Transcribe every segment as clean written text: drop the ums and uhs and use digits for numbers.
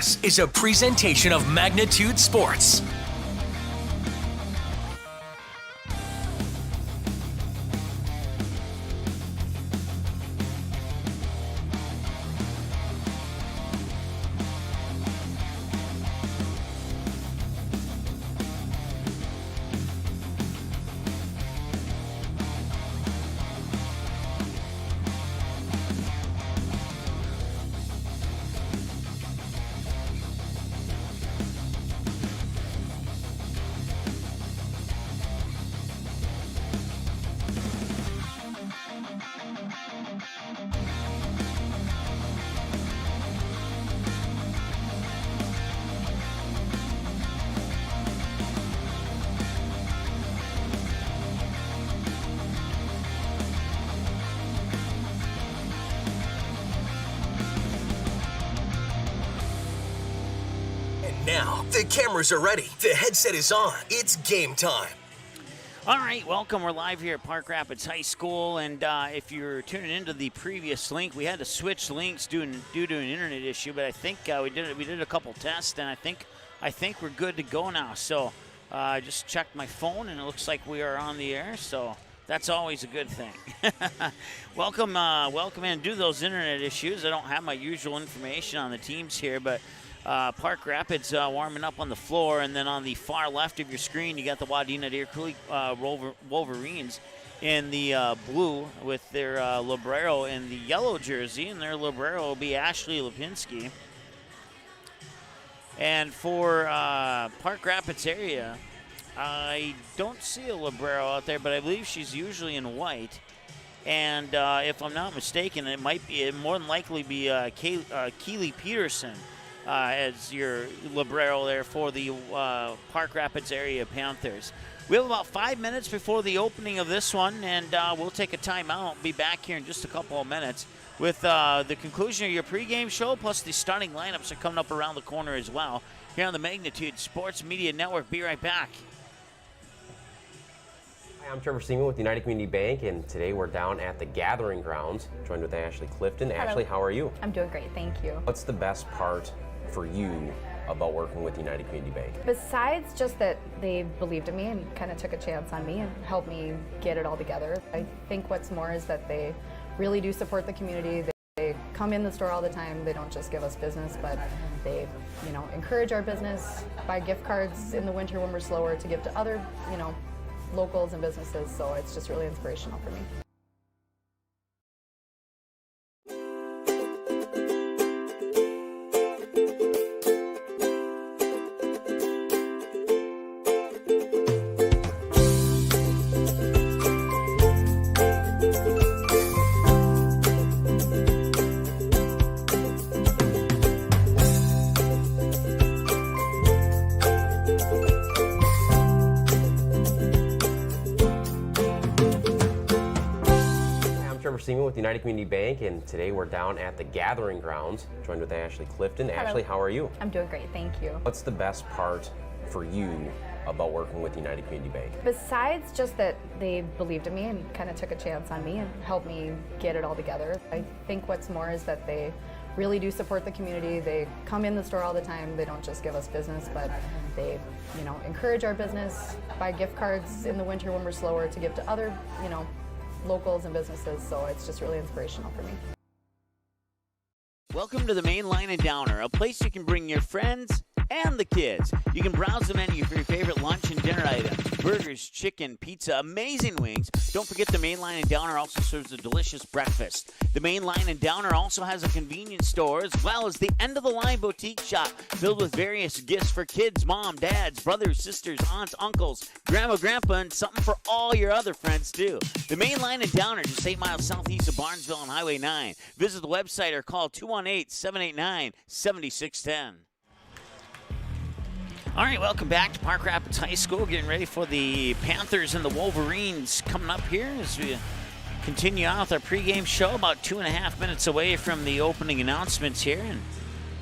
This is a presentation of Magnitude Sports. Now, the cameras are ready. The headset is on. It's game time. All right, welcome. We're live here at Park Rapids High School, and if you're tuning into the previous link, we had to switch links due to an internet issue, but I think we did a couple tests, and I think we're good to go now. So I just checked my phone, and it looks like we are on the air, so that's always a good thing. Welcome in. Due to those internet issues, I don't have my usual information on the teams here, but Park Rapids warming up on the floor, and then on the far left of your screen, you got the Wadena Deer Creek Wolverines in the blue with their librero in the yellow jersey, and their librero will be Ashley Lipinski. And for Park Rapids area, I don't see a librero out there, but I believe she's usually in white. And if I'm not mistaken, it more than likely be Keely Peterson as your librero there for the Park Rapids area Panthers. We have about 5 minutes before the opening of this one, and we'll take a timeout. Be back here in just a couple of minutes with the conclusion of your pregame show, plus the starting lineups are coming up around the corner as well here on the Magnitude Sports Media Network. Be right back. Hi, I'm Trevor Seaman with United Community Bank, and today we're down at the Gathering Grounds, joined with Ashley Clifton. Hello. Ashley, how are you? I'm doing great, thank you. What's the best part for you about working with United Community Bank? Besides just that they believed in me and kind of took a chance on me and helped me get it all together, I think what's more is that they really do support the community. They come in the store all the time. They don't just give us business, but they, encourage our business, buy gift cards in the winter when we're slower to give to other, locals and businesses. So it's just really inspirational for me. Seaman with United Community Bank, and today we're down at the Gathering Grounds, joined with Ashley Clifton. Hello. Ashley, how are you? I'm doing great, thank you. What's the best part for you about working with United Community Bank? Besides just that they believed in me and kind of took a chance on me and helped me get it all together, I think what's more is that they really do support the community. They come in the store all the time. They don't just give us business, but they, encourage our business, buy gift cards in the winter when we're slower to give to other, locals and businesses. So it's just really inspirational for me. Welcome to the Main Line and Downer, a place you can bring your friends and the kids. You can browse the menu for your favorite lunch and dinner items. Burgers, chicken, pizza, amazing wings. Don't forget the Main Line and Downer also serves a delicious breakfast. The Main Line and Downer also has a convenience store as well as the end-of-the-line boutique shop filled with various gifts for kids, mom, dads, brothers, sisters, aunts, uncles, grandma, grandpa, and something for all your other friends too. The Main Line and Downer, just 8 miles southeast of Barnesville on Highway 9. Visit the website or call 218-789-7610. All right, welcome back to Park Rapids High School. Getting ready for the Panthers and the Wolverines coming up here as we continue on with our pregame show. About 2.5 minutes away from the opening announcements here, and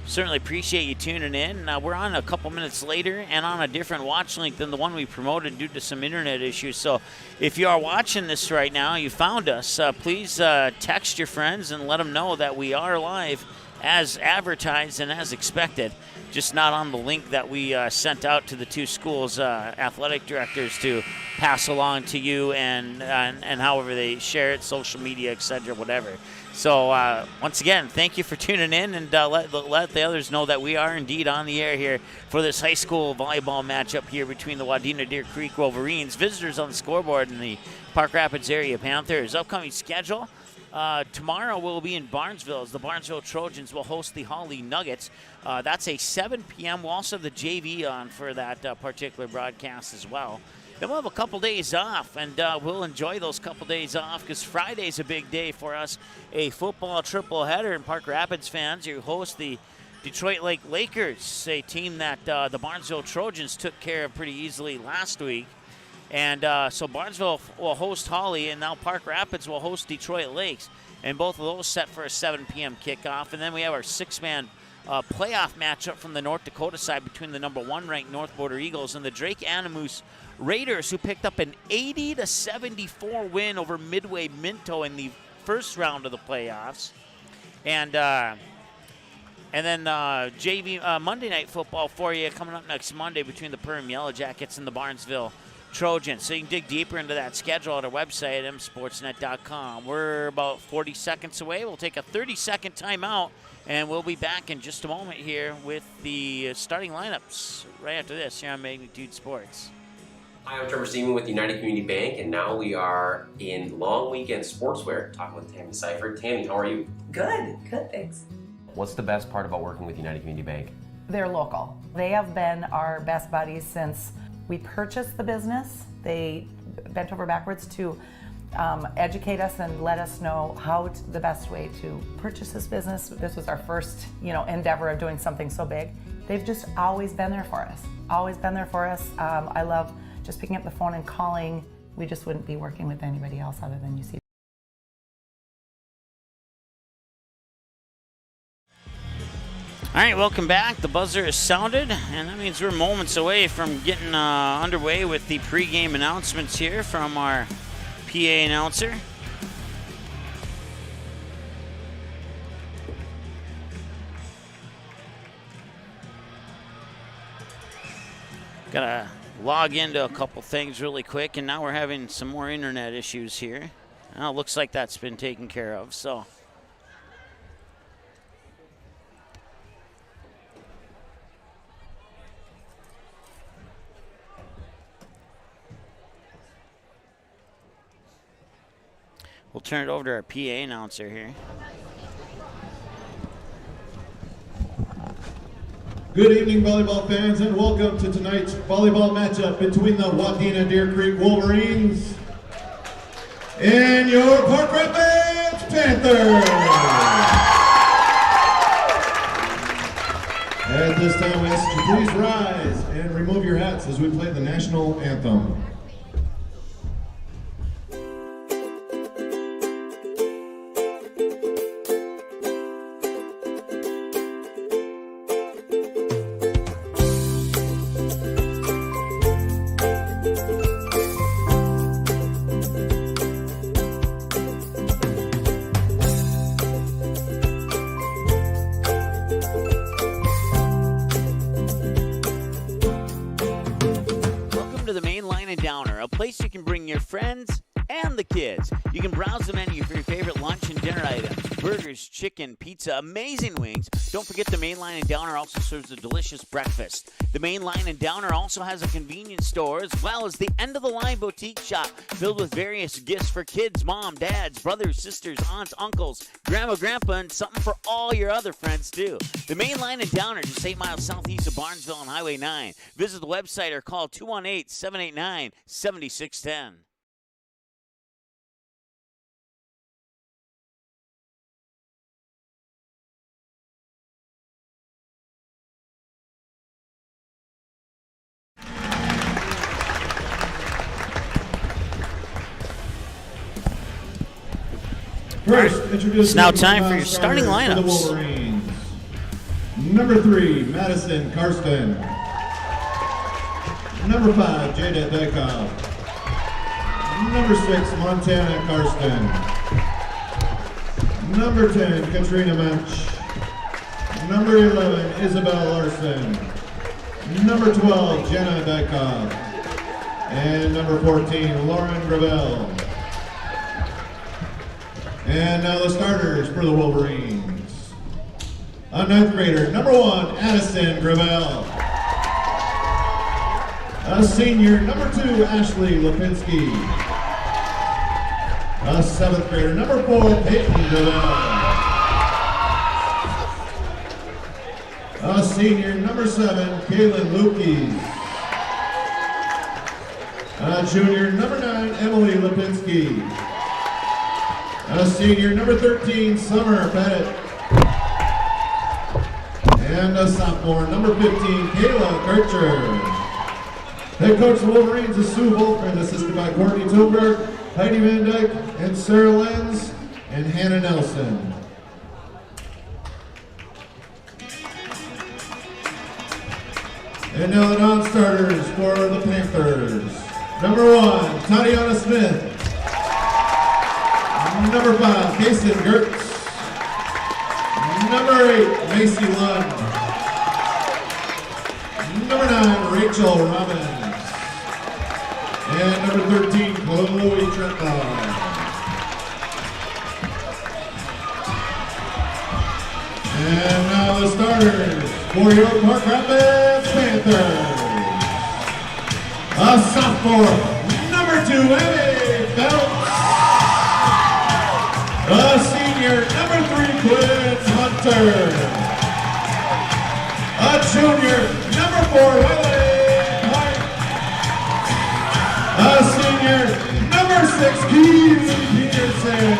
certainly appreciate you tuning in. We're on a couple minutes later and on a different watch link than the one we promoted due to some internet issues. So if you are watching this right now, you found us, please text your friends and let them know that we are live as advertised and as expected, just not on the link that we sent out to the two schools' athletic directors to pass along to you and however they share it, social media, etc., whatever. So once again, thank you for tuning in, and let the others know that we are indeed on the air here for this high school volleyball matchup here between the Wadena Deer Creek Wolverines, visitors on the scoreboard, and the Park Rapids area Panthers. Upcoming schedule. Tomorrow we'll be in Barnesville as the Barnesville Trojans will host the Hawley Nuggets. That's a 7 p.m. We'll also have the JV on for that particular broadcast as well. Then we'll have a couple days off, and we'll enjoy those couple days off because Friday's a big day for us. A football triple header, and Park Rapids fans, you host the Detroit Lake Lakers, a team that the Barnesville Trojans took care of pretty easily last week. And so Barnesville will host Hawley, and now Park Rapids will host Detroit Lakes. And both of those set for a 7 p.m. kickoff. And then we have our six-man playoff matchup from the North Dakota side between the number 1 ranked North Border Eagles and the Drake Animus Raiders, who picked up an 80-74 win over Midway Minto in the first round of the playoffs. And then JV Monday Night Football for you coming up next Monday between the Perham Yellow Jackets and the Barnesville Trojans. So you can dig deeper into that schedule at our website at msportsnet.com. We're about 40 seconds away. We'll take a 30-second timeout, and we'll be back in just a moment here with the starting lineups right after this here on Magnitude Sports. Hi, I'm Trevor Seaman with United Community Bank, and now we are in Long Weekend Sportswear talking with Tammy Seifert. Tammy, how are you? Good, thanks. What's the best part about working with United Community Bank? They're local. They have been our best buddies since we purchased the business. They bent over backwards to educate us and let us know the best way to purchase this business. This was our first, endeavor of doing something so big. They've just always been there for us. I love just picking up the phone and calling. We just wouldn't be working with anybody else other than UC. All right, welcome back. The buzzer is sounded, and that means we're moments away from getting underway with the pregame announcements here from our PA announcer. Gotta log into a couple things really quick, and now we're having some more internet issues here. Well, it looks like that's been taken care of, so. We'll turn it over to our PA announcer here. Good evening, volleyball fans, and welcome to tonight's volleyball matchup between the Wadena Deer Creek Wolverines and your Park Rapids Panthers. At this time, we ask you to please rise and remove your hats as we play the national anthem. Place you can bring your friends and the kids. You can browse the menu for your favorite lunch and dinner items. Burgers, chicken, pizza, amazing wings. Don't forget the Main Line and Downer also serves a delicious breakfast. The Main Line and Downer also has a convenience store as well as the end-of-the-line boutique shop filled with various gifts for kids, mom, dads, brothers, sisters, aunts, uncles, grandma, grandpa, and something for all your other friends too. The Main Line and Downer, just 8 miles southeast of Barnesville on Highway 9. Visit the website or call 218-789-7610. First, it's now time for your starting lineups. The Wolverines. Number 3, Madison Karsten. Number 5, Jada Dykov. Number 6, Montana Karsten. Number 10, Katrina Mensch. number 11, Isabel Larson. Number 12, Jenna Dykoff. And number 14, Lauren Gravel. And now the starters for the Wolverines. A 9th grader, number 1, Addison Gravel. A senior, number 2, Ashley Lipinski. A 7th grader, number 4, Peyton Gravel. A senior, number 7, Kaylin Lukey. A junior, number 9, Emily Lipinski. A senior, number 13, Summer Pettit. And a sophomore, number 15, Kayla Kircher. Head coach of the Wolverines is Sue Volkman, assisted by Courtney Tilberg, Heidi Van Dyke, and Sarah Lenz, and Hannah Nelson. And now the non-starters for the Panthers. Number 1, Tatiana Smith. Number 5, Kason Gertz. Number 8, Macy Lund. Number 9, Rachel Robbins. And number 13, Chloe Trenthal. And now the starters for your Park Rapids Panthers. A sophomore, number 2, Emmy Phelps. A senior, number 3, Quinn Hunter. A junior, number 4, Willie White. A senior, number 6, Keely Peterson.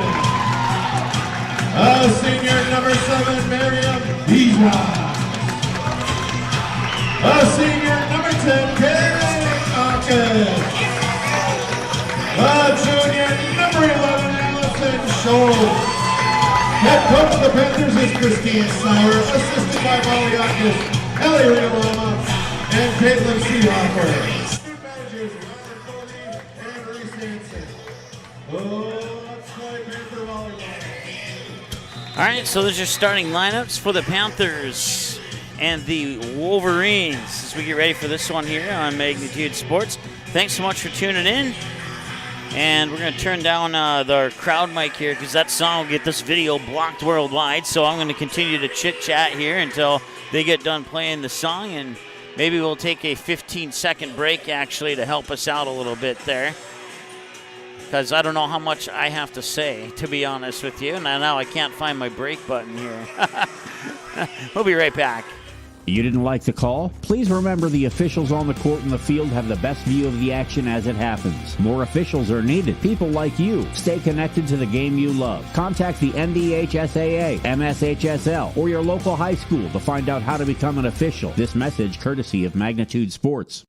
A senior, number 7, Miriam Beja. A senior, number 10, Karen Hawkins. A junior, number 11, Allison Scholes. Head coach of the Panthers is Christine Sauer, assisted by Molly Atkins, Ellie Riolama, and Caitlin Seahoffer. Student managers, Robert Cody and Reese Hansen. Oh, let's play Panther volleyball. All right, so those are starting lineups for the Panthers and the Wolverines as we get ready for this one here on Magnitude Sports. Thanks so much for tuning in. And we're going to turn down the crowd mic here because that song will get this video blocked worldwide. So I'm going to continue to chit-chat here until they get done playing the song. And maybe we'll take a 15-second break, actually, to help us out a little bit there. Because I don't know how much I have to say, to be honest with you. And now I can't find my break button here. We'll be right back. You didn't like the call? Please remember the officials on the court and the field have the best view of the action as it happens. More officials are needed. People like you. Stay connected to the game you love. Contact the NDHSAA, MSHSL, or your local high school to find out how to become an official. This message courtesy of Magnitude Sports.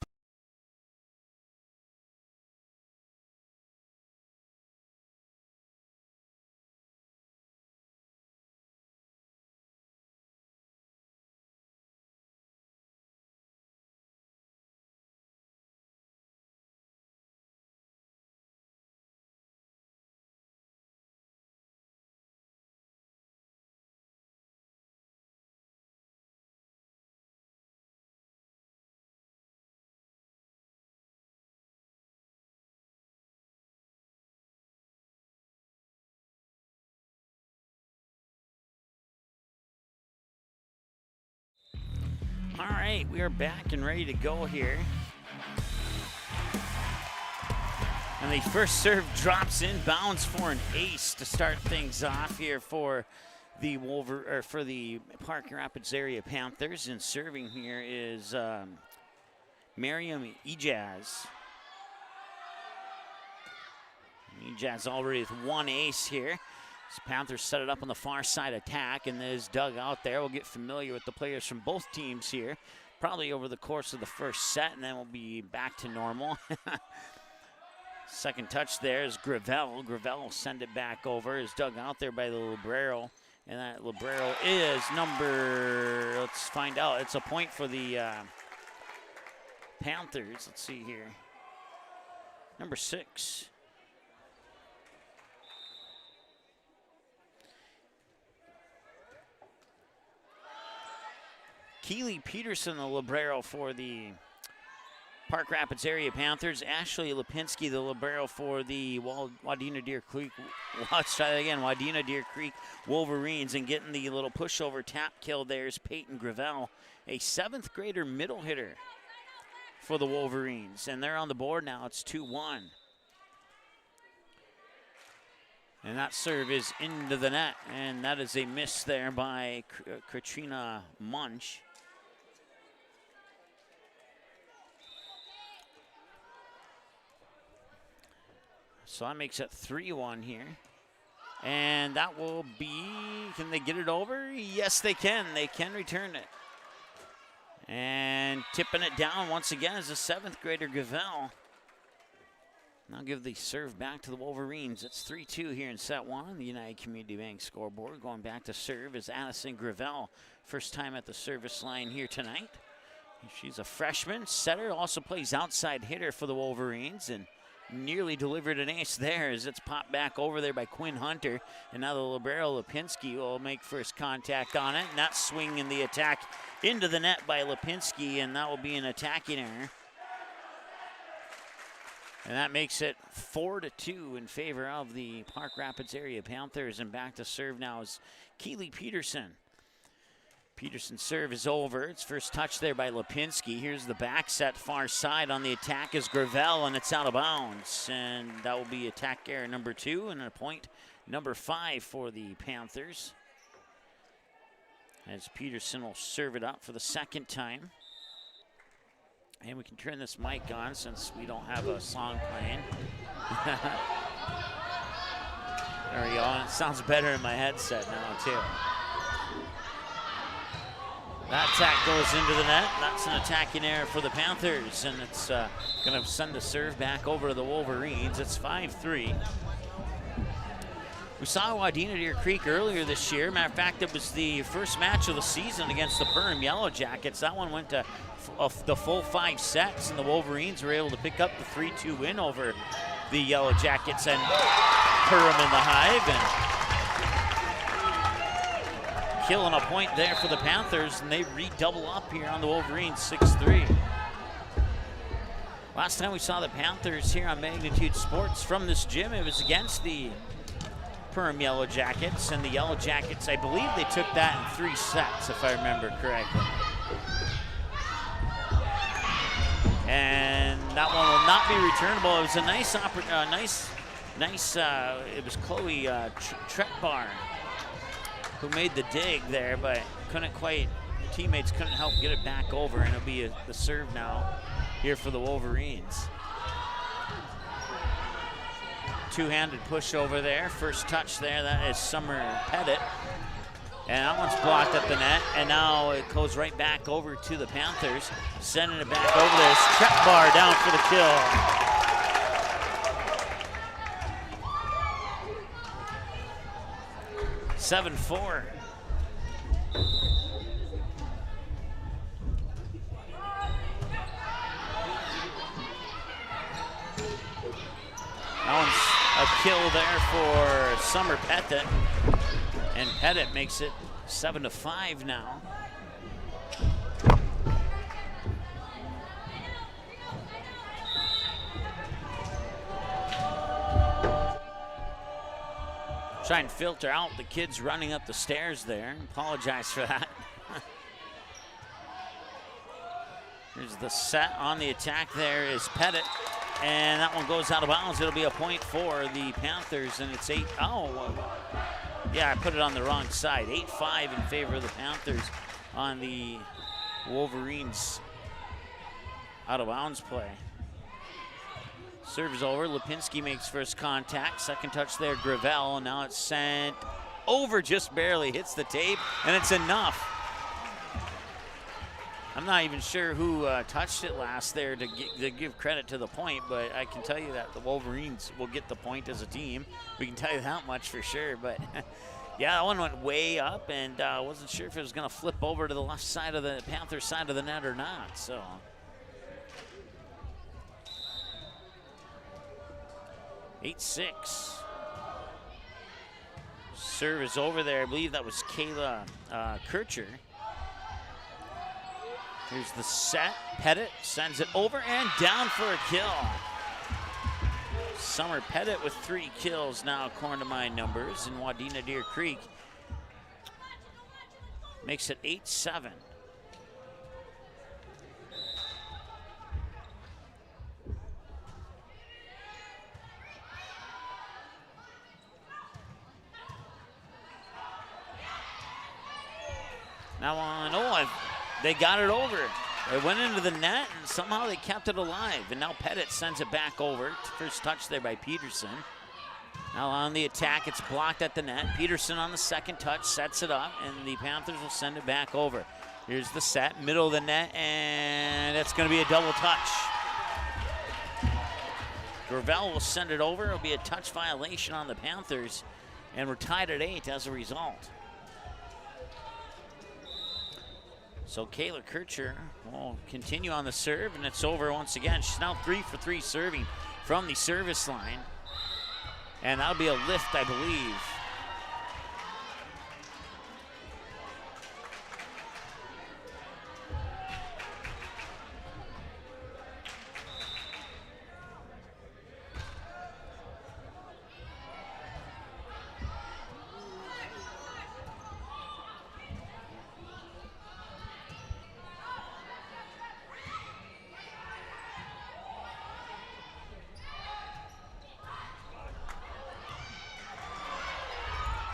All right, we are back and ready to go here. And the first serve drops in, bounds for an ace to start things off here for the for the Park Rapids area Panthers. And serving here is Miriam Ejaz. Ejaz already with one ace here. So Panthers set it up on the far side attack, and there's Doug out there. We'll get familiar with the players from both teams here, probably over the course of the first set, and then we'll be back to normal. Second touch there is Gravel. Gravel will send it back over. Is Doug out there by the Librero, and that Librero is number, let's find out. It's a point for the Panthers. Let's see here. Number 6. Keely Peterson, the libero for the Park Rapids area Panthers. Ashley Lipinski, the libero for the Wadena Deer Creek. Let's try that again. Wadena Deer Creek Wolverines, and getting the little pushover tap kill there is Peyton Gravel, a 7th grader middle hitter for the Wolverines. And they're on the board now. It's 2-1. And that serve is into the net, and that is a miss there by Katrina Munch. So that makes it 3-1 here. And that will be, can they get it over? Yes, they can. They can return it. And tipping it down once again is a 7th grader, Gavel. Now give the serve back to the Wolverines. It's 3-2 here in set 1 on the United Community Bank scoreboard. Going back to serve is Addison Gravel. First time at the service line here tonight. She's a freshman setter, also plays outside hitter for the Wolverines, and nearly delivered an ace there as it's popped back over there by Quinn Hunter. And now the libero Lipinski will make first contact on it, and that swing in the attack into the net by Lipinski, and that will be an attacking error. And that makes it 4-2 in favor of the Park Rapids area Panthers. And back to serve now is Keely Peterson. Peterson's serve is over. It's first touch there by Lipinski. Here's the back set far side. On the attack is Gravel, and it's out of bounds. And that will be attack error number 2 and a point number 5 for the Panthers, as Peterson will serve it up for the second time. And we can turn this mic on since we don't have a song playing. There we go. And it sounds better in my headset now, too. That attack goes into the net. That's an attacking error for the Panthers, and it's going to send the serve back over to the Wolverines. It's 5-3. We saw Wadena Deer Creek earlier this year. Matter of fact, it was the first match of the season against the Perham Yellow Jackets. That one went to the full 5 sets, and the Wolverines were able to pick up the 3-2 win over the Yellow Jackets and Perham in the Hive, and killing a point there for the Panthers, and they redouble up here on the Wolverines, 6-3. Last time we saw the Panthers here on Magnitude Sports from this gym, it was against the Perham Yellow Jackets, and the Yellow Jackets, I believe they took that in 3 sets, if I remember correctly. And that one will not be returnable. It was a nice, it was Chloe Tretbar who made the dig there, but teammates couldn't help get it back over, and it'll be the serve now here for the Wolverines. Two-handed push over there. First touch there, that is Summer Pettit. And that one's blocked at the net, and now it goes right back over to the Panthers. Sending it back over there. Tretbar down for the kill. (7-4). That one's a kill there for Summer Pettit, and Pettit makes it 7-5 now. Try and filter out the kids running up the stairs there. Apologize for that. Here's the set on the attack there is Pettit. And that one goes out of bounds. It'll be a point for the Panthers, and it's 8. Oh, yeah, I put it on the wrong side. 8-5 in favor of the Panthers on the Wolverines out of bounds play. Serve is over. Lipinski makes first contact. Second touch there, Gravel. And now it's sent over just barely. Hits the tape, and it's enough. I'm not even sure who touched it last there to give credit to the point, but I can tell you that the Wolverines will get the point as a team. We can tell you that much for sure. But yeah, that one went way up, and wasn't sure if it was going to flip over to the left side of the Panther side of the net or not. So 8-6. Serve is over there. I believe that was Kayla Kircher. Here's the set. Pettit sends it over and down for a kill. Summer Pettit with 3 kills now, according to my numbers, in Wadena Deer Creek. Makes it 8-7. Now on, they got it over. It went into the net, and somehow they kept it alive. And now Pettit sends it back over. First touch there by Peterson. Now on the attack, it's blocked at the net. Peterson on the second touch sets it up, and the Panthers will send it back over. Here's the set, middle of the net, and it's going to be a double touch. Gravel will send it over. It'll be a touch violation on the Panthers, and we're tied at 8 as a result. So Kayla Kircher will continue on the serve, and it's over once again. She's now 3 for 3 serving from the service line. And that'll be a lift, I believe.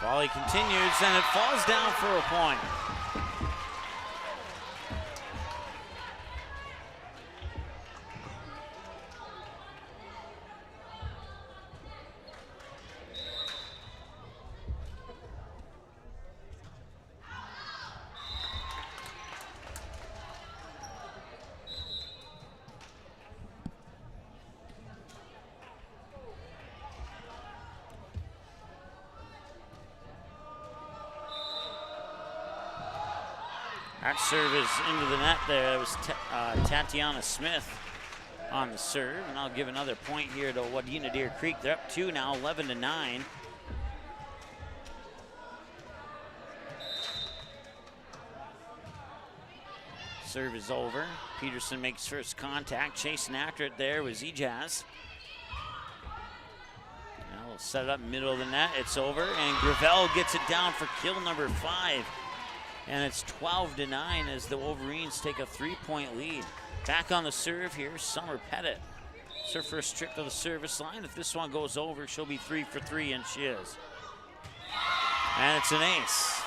Volley continues, and it falls down for a point. That serve is into the net there. That was Tatiana Smith on the serve. And I'll give another point here to Wadena Deer Creek. They're up 2 now, 11-9. Serve is over. Peterson makes first contact. Chasing after it there was Ejaz. Now we'll set it up middle of the net. It's over, and Gravel gets it down for kill number 5. And it's 12-9 as the Wolverines take a 3-point lead. Back on the serve here, Summer Pettit. It's her first trip to the service line. If this one goes over, she'll be 3 for 3, and she is. And it's an ace.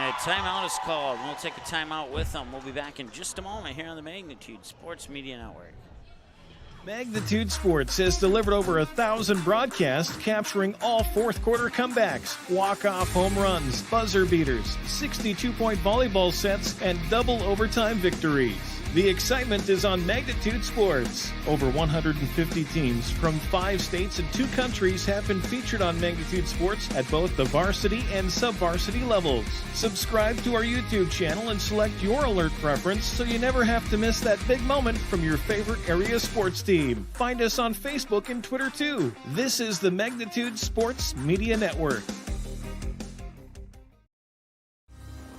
A timeout is called. We'll take a timeout with them. We'll be back in just a moment here on the Magnitude Sports Media Network. Magnitude Sports has delivered over 1,000 broadcasts capturing all fourth quarter comebacks, walk-off home runs, buzzer beaters, 62-point volleyball sets, and double overtime victories. The excitement is on Magnitude Sports. Over 150 teams from 5 states and 2 countries have been featured on Magnitude Sports at both the varsity and sub-varsity levels. Subscribe to our YouTube channel and select your alert preference so you never have to miss that big moment from your favorite area sports team. Find us on Facebook and Twitter too. This is the Magnitude Sports Media Network.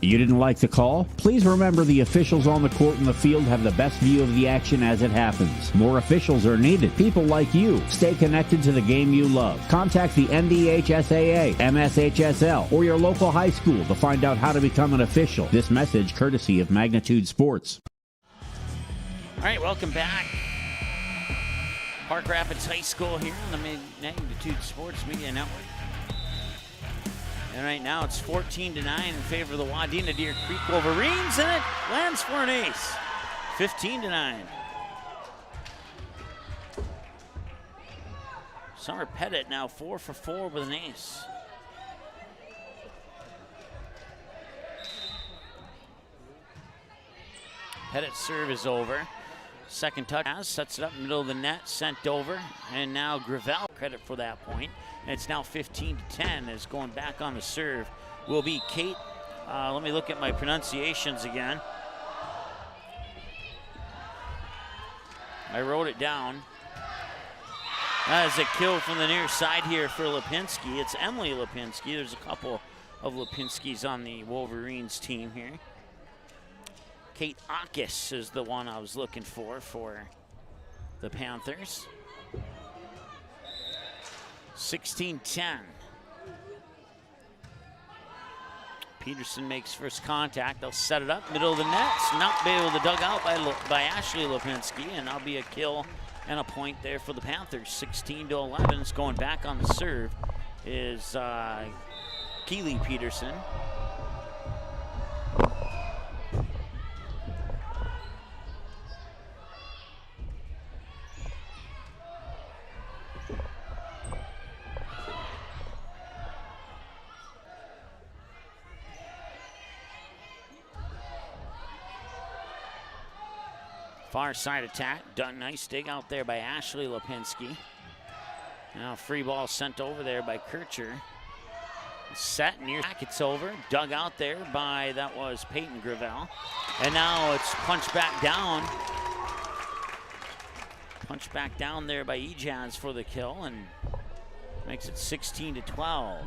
You didn't like the call? Please remember the officials on the court and the field have the best view of the action as it happens. More officials are needed. People like you. Stay connected to the game you love. Contact the NDHSAA, MSHSL, or your local high school to find out how to become an official. This message courtesy of Magnitude Sports. All right, welcome back. Park Rapids High School here on the Magnitude Sports Media Network. And right now it's 14-9 in favor of the Wadena Deer Creek Wolverines, and it lands for an ace. 15-9. Summer Pettit now 4 for 4 with an ace. Pettit's serve is over. Second touch sets it up middle of the net, sent over, and now Gravel credit for that point. And it's now 15-10 as going back on the serve will be Kate. Let me look at my pronunciations again. I wrote it down. That is a kill from the near side here for Lipinski. It's Emily Lipinski. There's a couple of Lipinskis on the Wolverines team here. Kate Akis is the one I was looking for the Panthers. 16-10. Peterson makes first contact. They'll set it up, middle of the net. It's not be able to dug out by Ashley Lipinski, and that'll be a kill and a point there for the Panthers. 16-11. It's going back on the serve is Keely Peterson. Far side attack, done nice dig out there by Ashley Lipinski. Now free ball sent over there by Kircher. Set near back, it's over. Dug out there by, that was Peyton Gravel. And now it's punched back down. Punched back down there by Ejaz for the kill and makes it 16-12.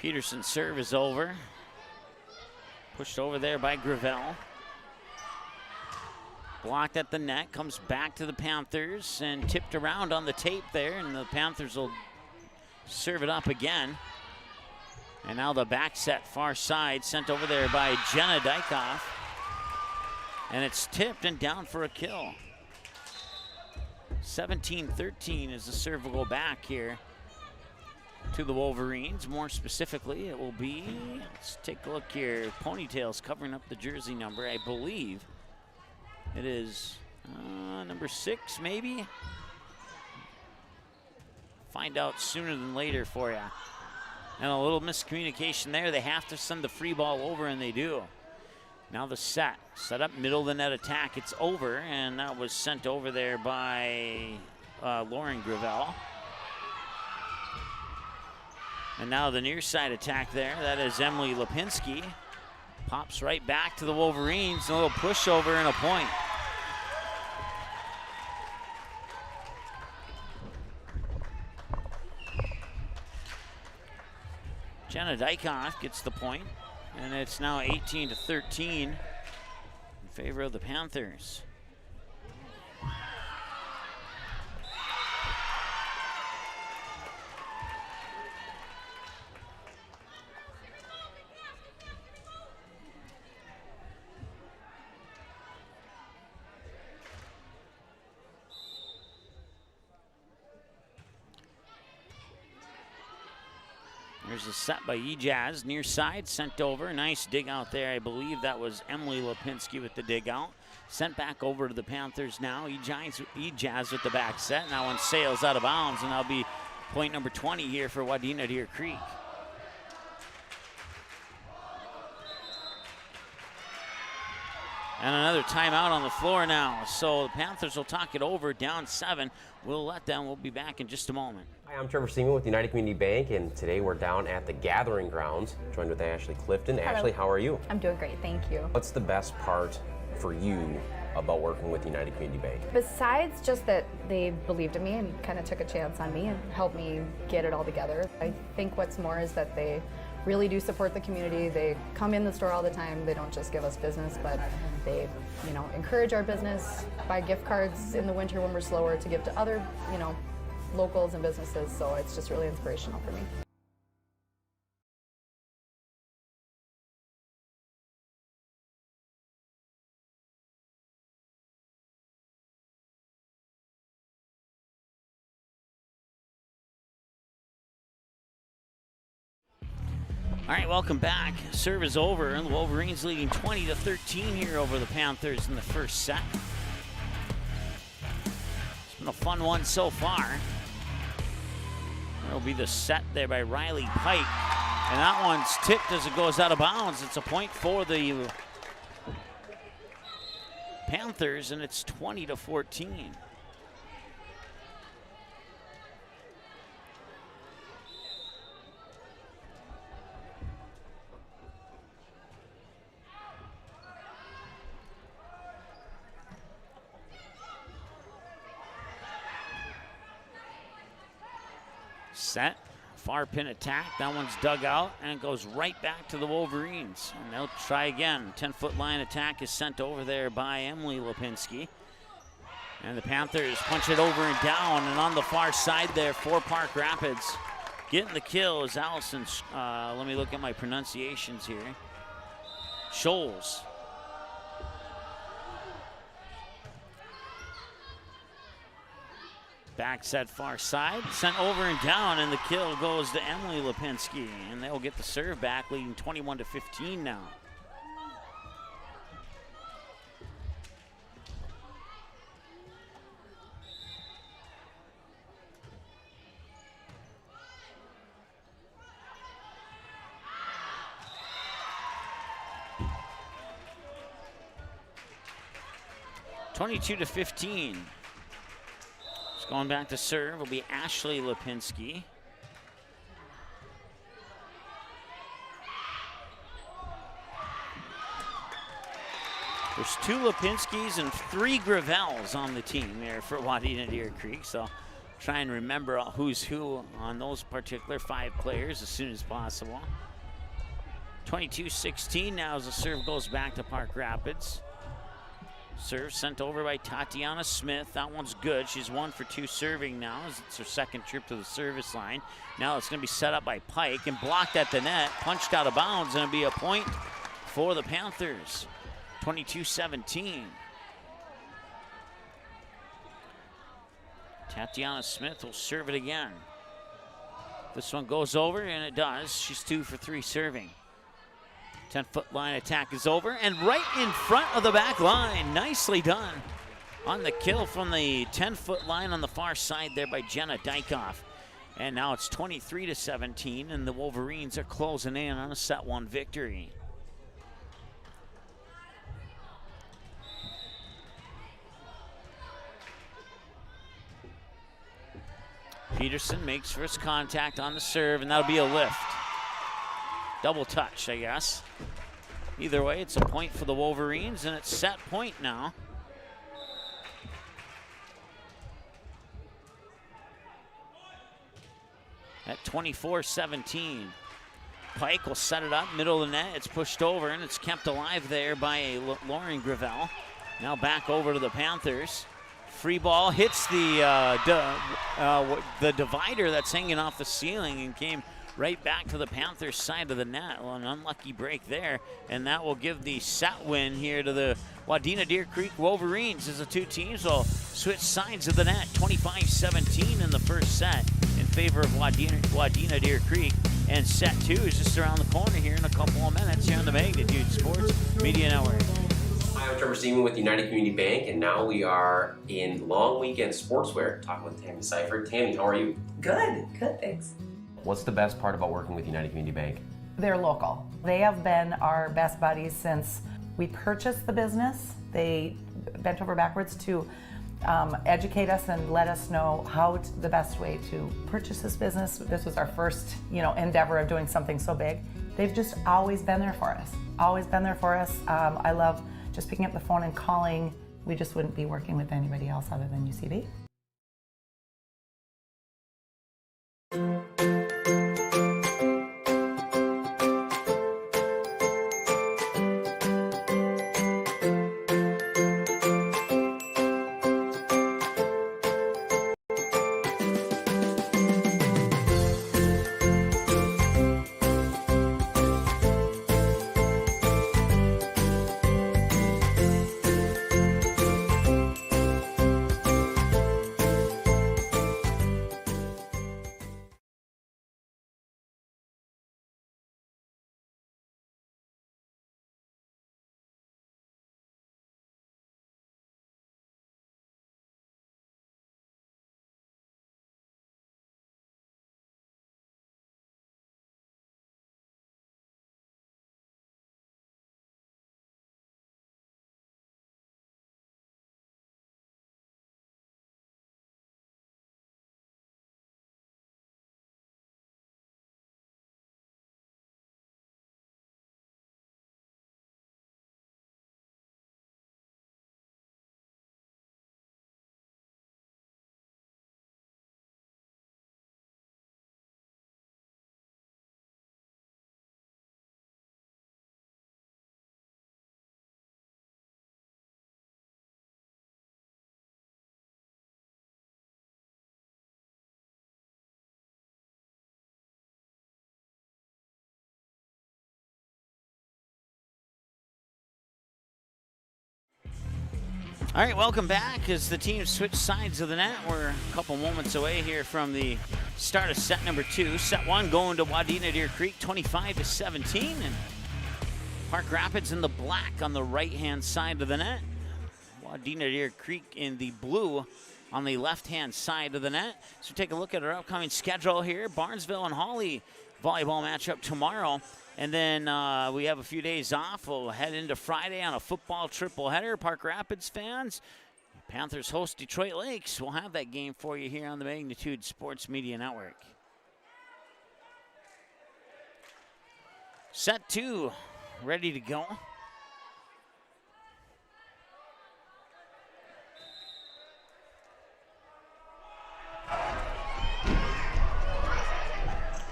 Peterson's serve is over. Pushed over there by Gravel. Blocked at the net, comes back to the Panthers and tipped around on the tape there, and the Panthers will serve it up again. And now the back set far side sent over there by Jenna Dykoff. And it's tipped and down for a kill. 17-13 as the serve will go back here to the Wolverines. More specifically, it will be, let's take a look here, Ponytails covering up the jersey number. I believe it is number 6, maybe? Find out sooner than later for you. And a little miscommunication there. They have to send the free ball over, and they do. Now the set up middle of the net attack. It's over, and that was sent over there by Lauren Gravel. And now the near side attack there. That is Emily Lipinski. Pops right back to the Wolverines. A little pushover and a point. Jenna Dykoff gets the point, and it's now 18-13 in favor of the Panthers. There's a set by Ejaz, near side, sent over. Nice dig out there. I believe that was Emily Lipinski with the dig out. Sent back over to the Panthers now. Ejaz with the back set. Now one sails out of bounds, and that'll be point number 20 here for Wadena Deer Creek. And another timeout on the floor now. So the Panthers will talk it over, down 7. We'll let them. We'll be back in just a moment. Hi, I'm Trevor Seaman with United Community Bank, and today we're down at the Gathering Grounds, joined with Ashley Clifton. Hello. Ashley, how are you? I'm doing great, thank you. What's the best part for you about working with United Community Bank? Besides just that they believed in me and kind of took a chance on me and helped me get it all together, I think what's more is that they really do support the community. They come in the store all the time. They don't just give us business, but they, encourage our business, buy gift cards in the winter when we're slower to give to other, locals and businesses. So it's just really inspirational for me. All right, welcome back. Serve is over, and the Wolverines leading 20-13 here over the Panthers in the first set. It's been a fun one so far. That'll be the set there by Riley Pike. And that one's tipped as it goes out of bounds. It's a point for the Panthers, and it's 20-14. Set, far pin attack. That one's dug out and it goes right back to the Wolverines. And they'll try again. 10-foot line attack is sent over there by Emily Lipinski. And the Panthers punch it over and down. And on the far side there for Park Rapids, getting the kill is Allison. Let me look at my pronunciations here. Scholes. Back set far side, sent over and down, and the kill goes to Emily Lipinski, and they'll get the serve back, leading 21-15 now. (22-15). Going back to serve will be Ashley Lipinski. There's 2 Lipinskis and 3 Gravels on the team there for Wadena Deer Creek, so try and remember who's who on those particular 5 players as soon as possible. 22-16 now as the serve goes back to Park Rapids. Serve sent over by Tatiana Smith. That one's good. She's 1 for 2 serving now as it's her second trip to the service line. Now it's going to be set up by Pike and blocked at the net, punched out of bounds, and it'll be a point for the Panthers. 22-17. Tatiana Smith will serve it again. This one goes over, and it does. She's 2 for 3 serving. 10-foot line attack is over, and right in front of the back line. Nicely done on the kill from the 10-foot line on the far side there by Jenna Dykoff. And now it's 23-17, and the Wolverines are closing in on a set 1 victory. Peterson makes first contact on the serve, and that'll be a lift. Double touch, I guess. Either way, it's a point for the Wolverines, and it's set point now. At 24-17. Pike will set it up, middle of the net. It's pushed over, and it's kept alive there by Lauren Gravel. Now back over to the Panthers. Free ball hits the divider that's hanging off the ceiling and came right back to the Panthers side of the net. Well, an unlucky break there, and that will give the set win here to the Wadena Deer Creek Wolverines as the 2 teams will switch sides of the net. 25-17 in the first set in favor of Wadena Deer Creek, and set 2 is just around the corner here in a couple of minutes here on the Magnitude Sports Media Network. Hi, I'm Trevor Seaman with United Community Bank, and now we are in long weekend sportswear talking with Tammy Seifert. Tammy, how are you? Good, thanks. What's the best part about working with United Community Bank? They're local. They have been our best buddies since we purchased the business. They bent over backwards to educate us and let us know the best way to purchase this business. This was our first, endeavor of doing something so big. They've just always been there for us. Always been there for us. I love just picking up the phone and calling. We just wouldn't be working with anybody else other than UCB. All right, welcome back as the teams switch sides of the net. We're a couple moments away here from the start of set number 2. Set 1 going to Wadena Deer Creek, 25-17. And Park Rapids in the black on the right-hand side of the net. Wadena Deer Creek in the blue on the left-hand side of the net. So take a look at our upcoming schedule here. Barnesville and Hawley volleyball matchup tomorrow. And then we have a few days off. We'll head into Friday on a football triple header. Park Rapids fans, Panthers host Detroit Lakes. We'll have that game for you here on the Magnitude Sports Media Network. Set 2, ready to go.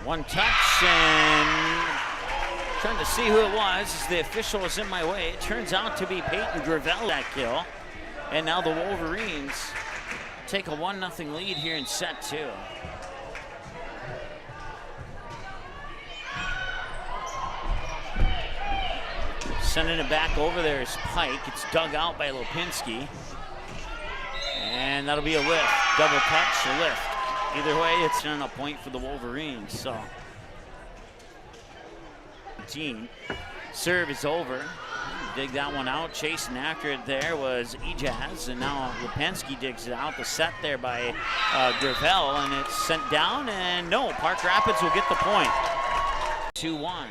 One touch and trying to see who it was as the official was in my way. It turns out to be Peyton Gravel that kill. And now the Wolverines take a 1-0 lead here in set 2. Sending it back over there is Pike. It's dug out by Lipinski. And that'll be a lift. Double touch, a lift. Either way, it's in a point for the Wolverines. So, serve is over. Dig that one out. Chasing after it there was Ejaz, and now Lipinski digs it out. The set there by Gravel, and it's sent down, and no, Park Rapids will get the point. 2-1.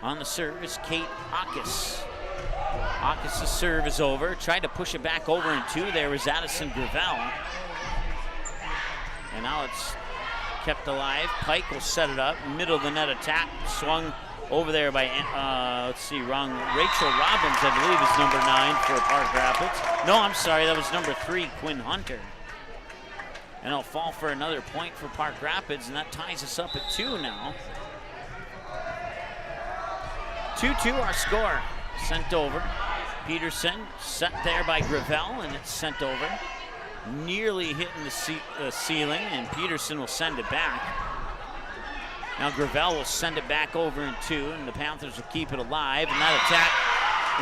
On the serve is Kate Akis. Akis' serve is over. Tried to push it back over in 2. There was Addison Gravel. And now it's kept alive. Pike will set it up. Middle of the net attack. Swung over there by, Rachel Robbins, I believe, is number 9 for Park Rapids. No, I'm sorry, that was number 3, Quinn Hunter. And it'll fall for another point for Park Rapids, and that ties us up at 2 now. 2-2 our score. Sent over. Peterson set there by Gravel, and it's sent over. Nearly hitting the ceiling, and Peterson will send it back. Now Gravel will send it back over in 2, and the Panthers will keep it alive. And that attack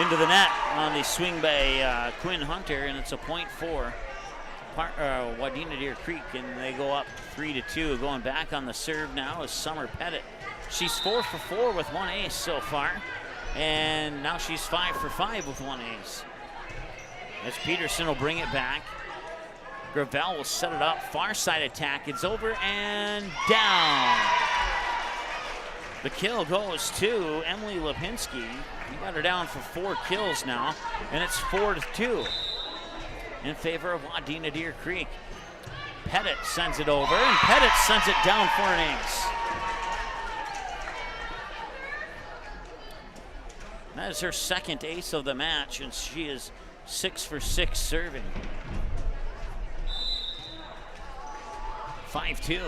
into the net on the swing by Quinn Hunter, and it's a point for Wadena Deer Creek, and they go up 3-2. Going back on the serve now is Summer Pettit. She's 4 for 4 with 1 ace so far, and now she's 5 for 5 with 1 ace. As Peterson will bring it back. Gravel will set it up, far side attack, it's over and down. The kill goes to Emily Lipinski. We got her down for 4 kills now, and it's 4-2 in favor of Wadena Deer Creek. Pettit sends it over, and Pettit sends it down for an ace. That is her second ace of the match, and she is 6 for 6 serving. 5-2.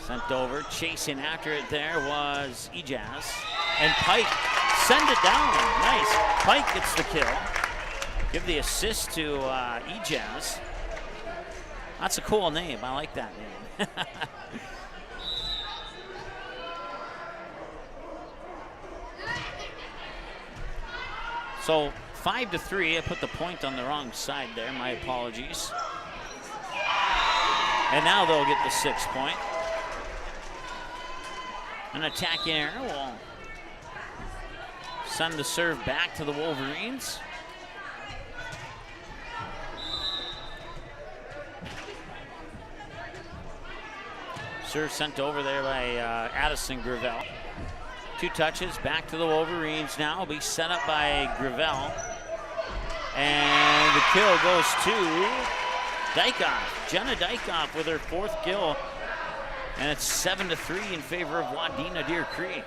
Sent over, chasing after it there was Ejaz. And Pike send it down. Nice. Pike gets the kill. Give the assist to Ejaz. That's a cool name. I like that name. So 5-3. I put the point on the wrong side there. My apologies. And now they'll get the 6 point. An attacking error will send the serve back to the Wolverines. Serve sent over there by Addison Gravel. 2 touches back to the Wolverines now. Will be set up by Gravel. And the kill goes to Dykoff. Jenna Dykoff with her 4th kill. And it's 7-3 in favor of Wadena Deer Creek.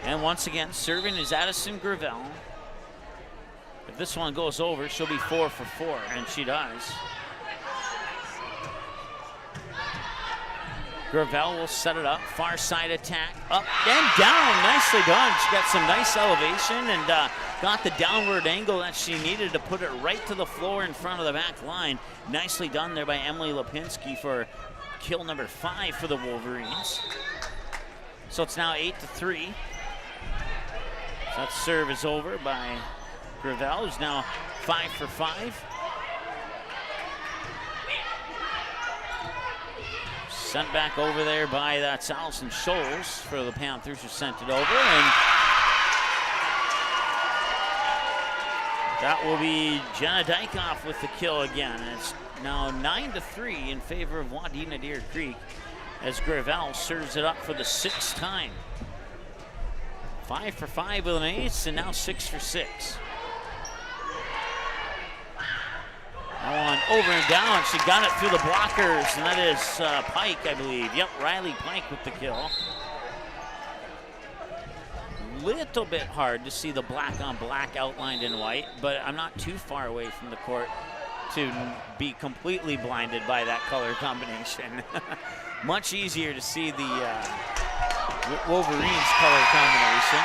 And once again, serving is Addison Gravel. If this one goes over, she'll be 4 for 4, and she does. Gravel will set it up, far side attack, up and down, nicely done. She got some nice elevation and got the downward angle that she needed to put it right to the floor in front of the back line. Nicely done there by Emily Lipinski for kill number 5 for the Wolverines. So it's now 8-3. So that serve is over by Gravel, who's now 5 for 5. Sent back over there by that's Allison Scholes for the Panthers, who sent it over, and that will be Jenna Dykoff with the kill again. And it's now 9-3 in favor of Wadena Deer Creek as Gravel serves it up for the 6th time. 5 for 5 with an ace, and now 6 for 6. That one over and down. She got it through the blockers, and that is Pike, I believe. Yep, Riley Pike with the kill. Little bit hard to see the black on black outlined in white, but I'm not too far away from the court to be completely blinded by that color combination. Much easier to see the Wolverines color combination.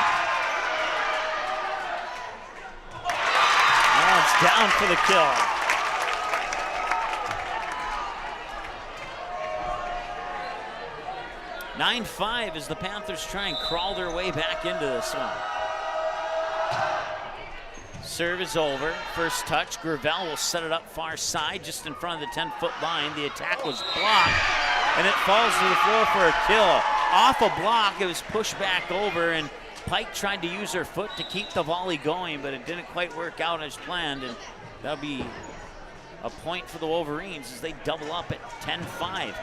Now it's down for the kill. 9-5 as the Panthers try and crawl their way back into this one. Serve is over. First touch. Gravel will set it up far side just in front of the 10-foot line. The attack was blocked, and it falls to the floor for a kill. Off a block, it was pushed back over, and Pike tried to use her foot to keep the volley going, but it didn't quite work out as planned, and that'll be a point for the Wolverines as they double up at 10-5.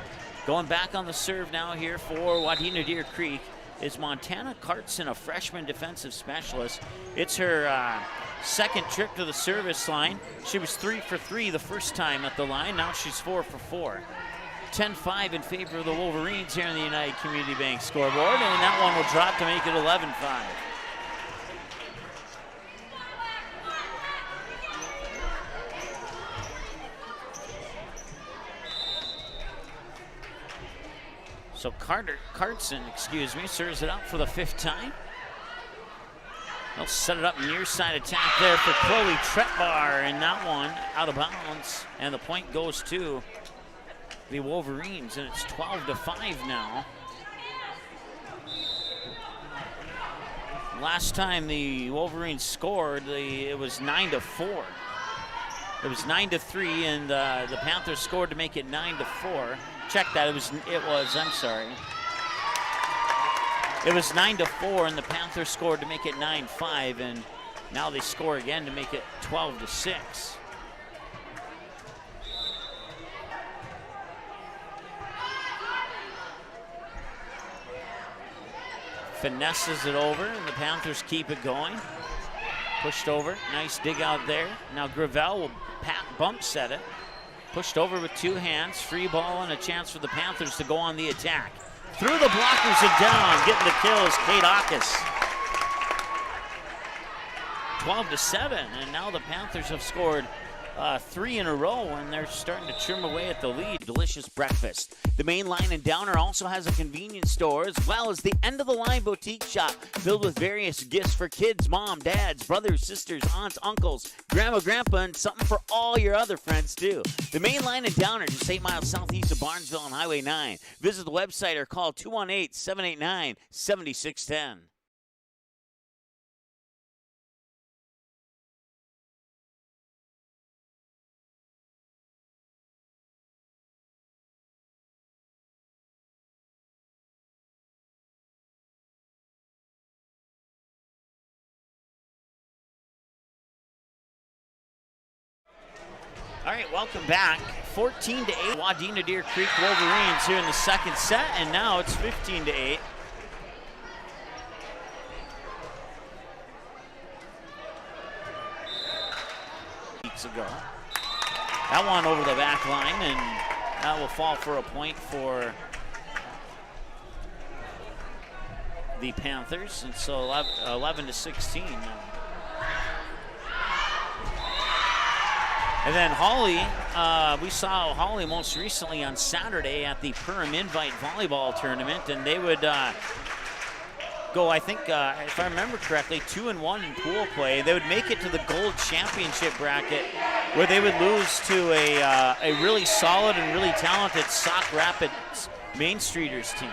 Going back on the serve now here for Wadena Deer Creek is Montana Cartson, a freshman defensive specialist. It's her second trip to the service line. She was 3 for 3 the first time at the line. Now she's 4 for 4. 10-5 in favor of the Wolverines here in the United Community Bank scoreboard, and that one will drop to make it 11-5. So Cartson, serves it up for the 5th time. They'll set it up near side attack there for Chloe Tretbar, and that one out of bounds, and the point goes to the Wolverines, and it's 12-5 now. Last time the Wolverines scored, it was 9-4. It was 9-3, and the Panthers scored to make it 9-4. Check that. It was 9-4, and the Panthers scored to make it 9-5, and now they score again to make it 12-6. Finesses it over, and the Panthers keep it going. Pushed over, nice dig out there. Now Gravel will bump set it. Pushed over with 2 hands, free ball and a chance for the Panthers to go on the attack. Through the blockers and down, getting the kill is Kate Aukus. 12-7, and now the Panthers have scored 3 in a row, and they're starting to trim away at the lead. Delicious breakfast. The main line in Downer also has a convenience store, as well as the end-of-the-line boutique shop filled with various gifts for kids, mom, dads, brothers, sisters, aunts, uncles, grandma, grandpa, and something for all your other friends, too. The main line in Downer, just 8 miles southeast of Barnesville on Highway 9. Visit the website or call 218-789-7610. All right, welcome back. 14-8, Wadena Deer Creek Wolverines here in the second set, and now it's 15-8. Weeks ago. That one over the back line, and that will fall for a point for the Panthers, and so 11-16 now. And then Hawley, we saw Hawley most recently on Saturday at the Purim Invite Volleyball Tournament, and they would go, I think, if I remember correctly, 2-1 in pool play. They would make it to the Gold Championship bracket, where they would lose to a really solid and really talented Sauk Rapids Main Streeters team.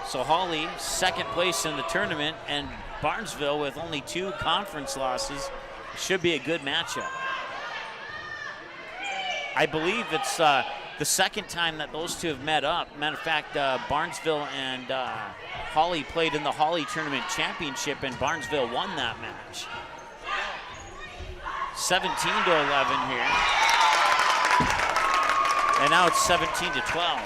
So Hawley, second place in the tournament, and Barnesville with only 2 conference losses. Should be a good matchup. I believe it's the second time that those two have met up. Matter of fact, Barnesville and Hawley played in the Hawley Tournament Championship, and Barnesville won that match. 17-11 here. And now it's 17-12.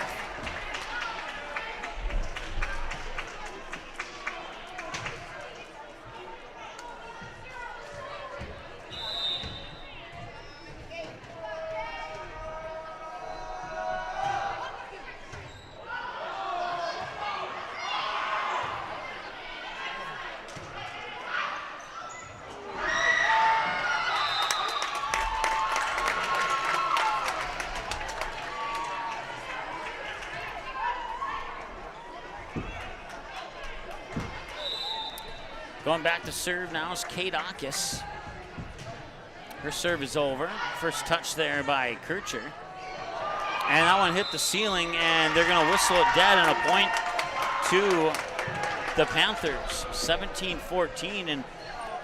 Going back to serve now is Kate Akis. Her serve is over. First touch there by Kircher. And that one hit the ceiling, and they're going to whistle it dead, and a point to the Panthers. 17-14, and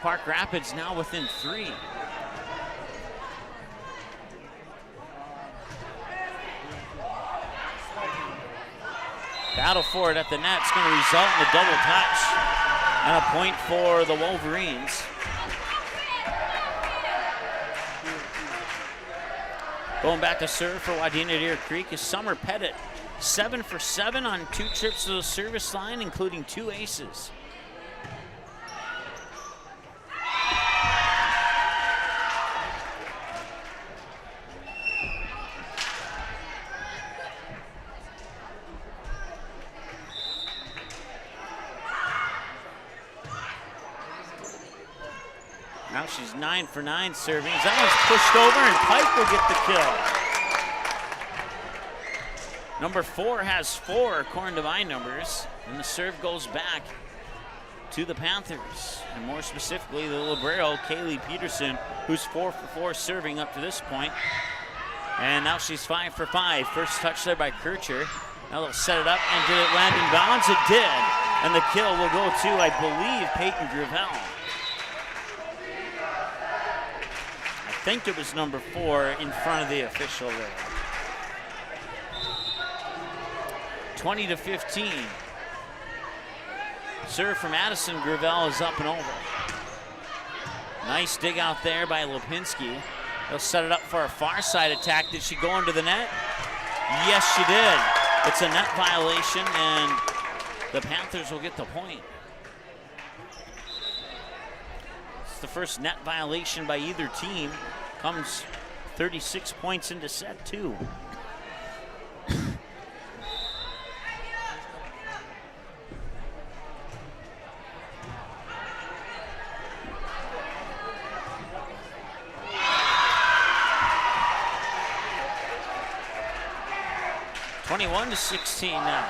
Park Rapids now within 3. Battle for it at the net. It's going to result in a double touch. And a point for the Wolverines. Going back to serve for Wadena Deer Creek is Summer Pettit. 7 for 7 on 2 trips to the service line, including 2 aces. Now she's 9 for 9 serving. That one's pushed over, and Pike will get the kill. Number 4 has 4 according to my numbers, and the serve goes back to the Panthers, and more specifically the libero, Kaylee Peterson, who's 4 for 4 serving up to this point. And now she's 5 for 5. First touch there by Kircher. Now they'll set it up, and did it land in bounds? It did, and the kill will go to, I believe, Peyton Gravel. I think it was number 4 in front of the official there. 20-15. Serve from Addison Gravel is up and over. Nice dig out there by Lipinski. They'll set it up for a far side attack. Did she go into the net? Yes, she did. It's a net violation, and the Panthers will get the point. It's the first net violation by either team. Comes 36 points into set 2. (21-16) now.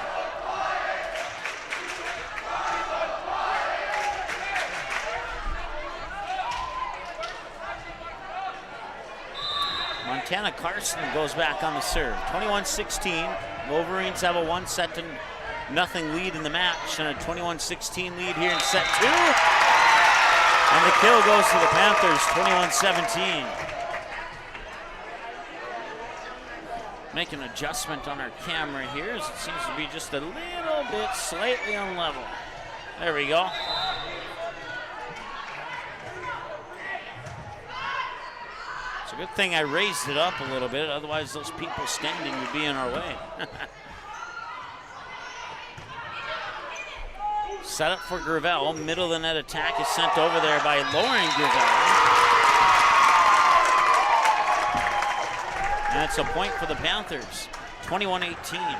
Montana Carson goes back on the serve. 21-16. Wolverines have a 1-0 lead in the match, and a 21-16 lead here in set 2. And the kill goes to the Panthers, 21-17. Make an adjustment on our camera here, as it seems to be just a little bit slightly unlevel. There we go. It's a good thing I raised it up a little bit, otherwise those people standing would be in our way. Set up for Gravel. Middle of the net attack is sent over there by Lauren Gravel. And it's a point for the Panthers, 21-18.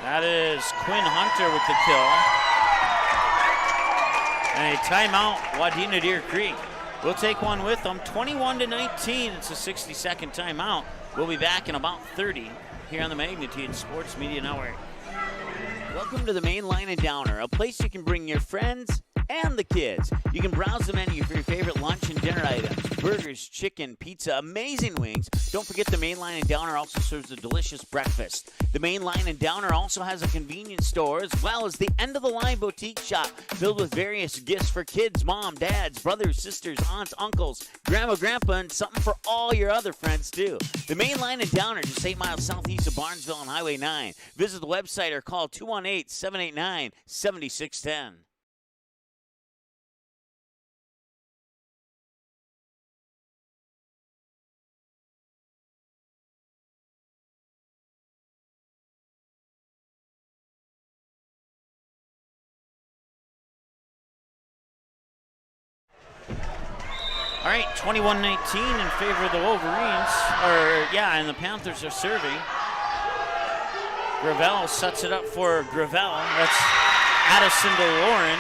That is Quinn Hunter with the kill. And a timeout, Wadena Deer Creek. will take one with them. 21-19. It's a 60-second timeout. We'll be back in about 30 here on the Magnitude Sports Media Network. Welcome to the Main Line and Downer, a place you can bring your friends and the kids. You can browse the menu for your favorite lunch and dinner items. Burgers, chicken, pizza, amazing wings. Don't forget the Main Line and Downer also serves a delicious breakfast. The Main Line and Downer also has a convenience store as well as the end-of-the-line boutique shop filled with various gifts for kids, mom, dads, brothers, sisters, aunts, uncles, grandma, grandpa, and something for all your other friends too. The Main Line and Downer, just 8 miles southeast of Barnesville on Highway 9. Visit the website or call 218-789-7610. All right, 21-19 in favor of the Wolverines. And the Panthers are serving. Gravel sets it up for Gravel. That's Addison to Lauren.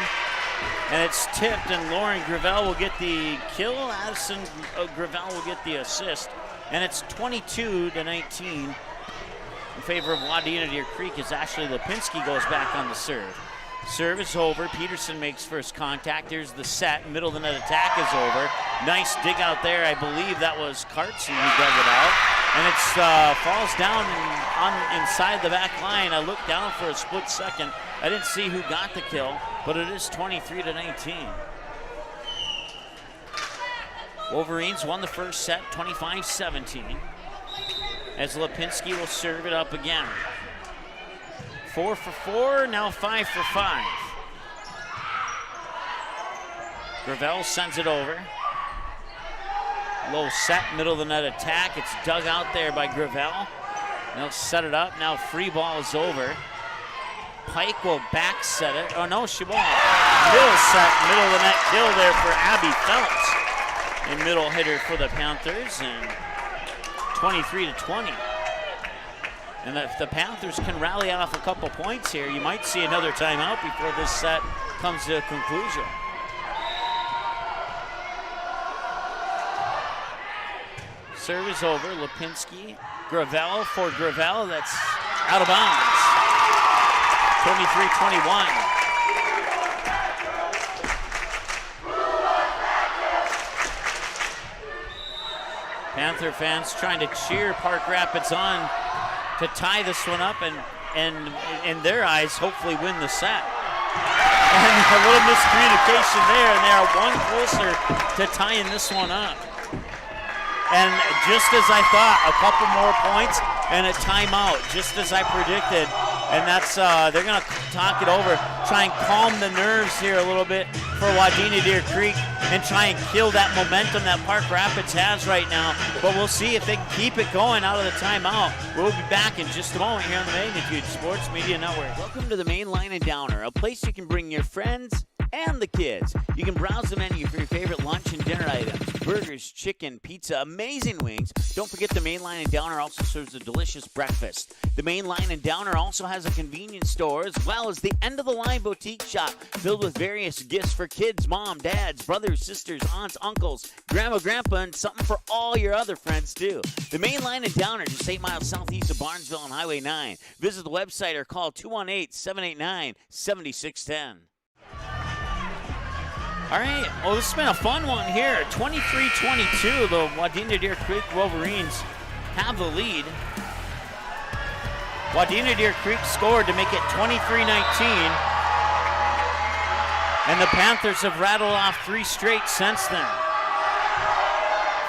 And it's tipped, and Lauren Gravel will get the kill. Addison Gravel will get the assist. And it's 22-19 in favor of Wadena Deer Creek as Ashley Lipinski goes back on the serve. Serve is over. Peterson makes first contact. There's the set. Middle of the net attack is over. Nice dig out there. I believe that was Cartson who dug it out. And it falls down inside the back line. I looked down for a split second. I didn't see who got the kill, but it is 23-19. Wolverines won the first set, 25-17. As Lipinski will serve it up again. 4 for 4, now 5 for 5. Gravel sends it over. Low set, middle of the net attack. It's dug out there by Gravel. They'll set it up. Now free ball is over. Pike will back set it. Oh no, she won't. Middle set, middle of the net kill there for Abby Phelps. A middle hitter for the Panthers, and 23-20. And if the Panthers can rally off a couple points here, you might see another timeout before this set comes to a conclusion. Serve is over. Lipinski, Gravel for Gravel. That's out of bounds. 23-21. Panther fans trying to cheer Park Rapids on to tie this one up and in their eyes, hopefully win the set. And a little miscommunication there, and they are one closer to tying this one up. And just as I thought, a couple more points and a timeout, just as I predicted. And that's, they're gonna talk it over, try and calm the nerves here a little bit for Wadena Deer Creek and try and kill that momentum that Park Rapids has right now. But we'll see if they can keep it going out of the timeout. We'll be back in just a moment here on the Magnitude Sports Media Network. Welcome to the Main Line and Downer, a place you can bring your friends and the kids. You can browse the menu for your favorite lunch and dinner items. Burgers, chicken, pizza, amazing wings. Don't forget the Main Line and Downer also serves a delicious breakfast. The Main Line and Downer also has a convenience store as well as the end-of-the-line boutique shop filled with various gifts for kids, mom, dads, brothers, sisters, aunts, uncles, grandma, grandpa, and something for all your other friends too. The Main Line and Downer, just 8 miles southeast of Barnesville on Highway 9. Visit the website or call 218-789-7610. All right, well, this has been a fun one here. 23-22, the Wadena Deer Creek Wolverines have the lead. Wadena Deer Creek scored to make it 23-19. And the Panthers have rattled off 3 straight since then.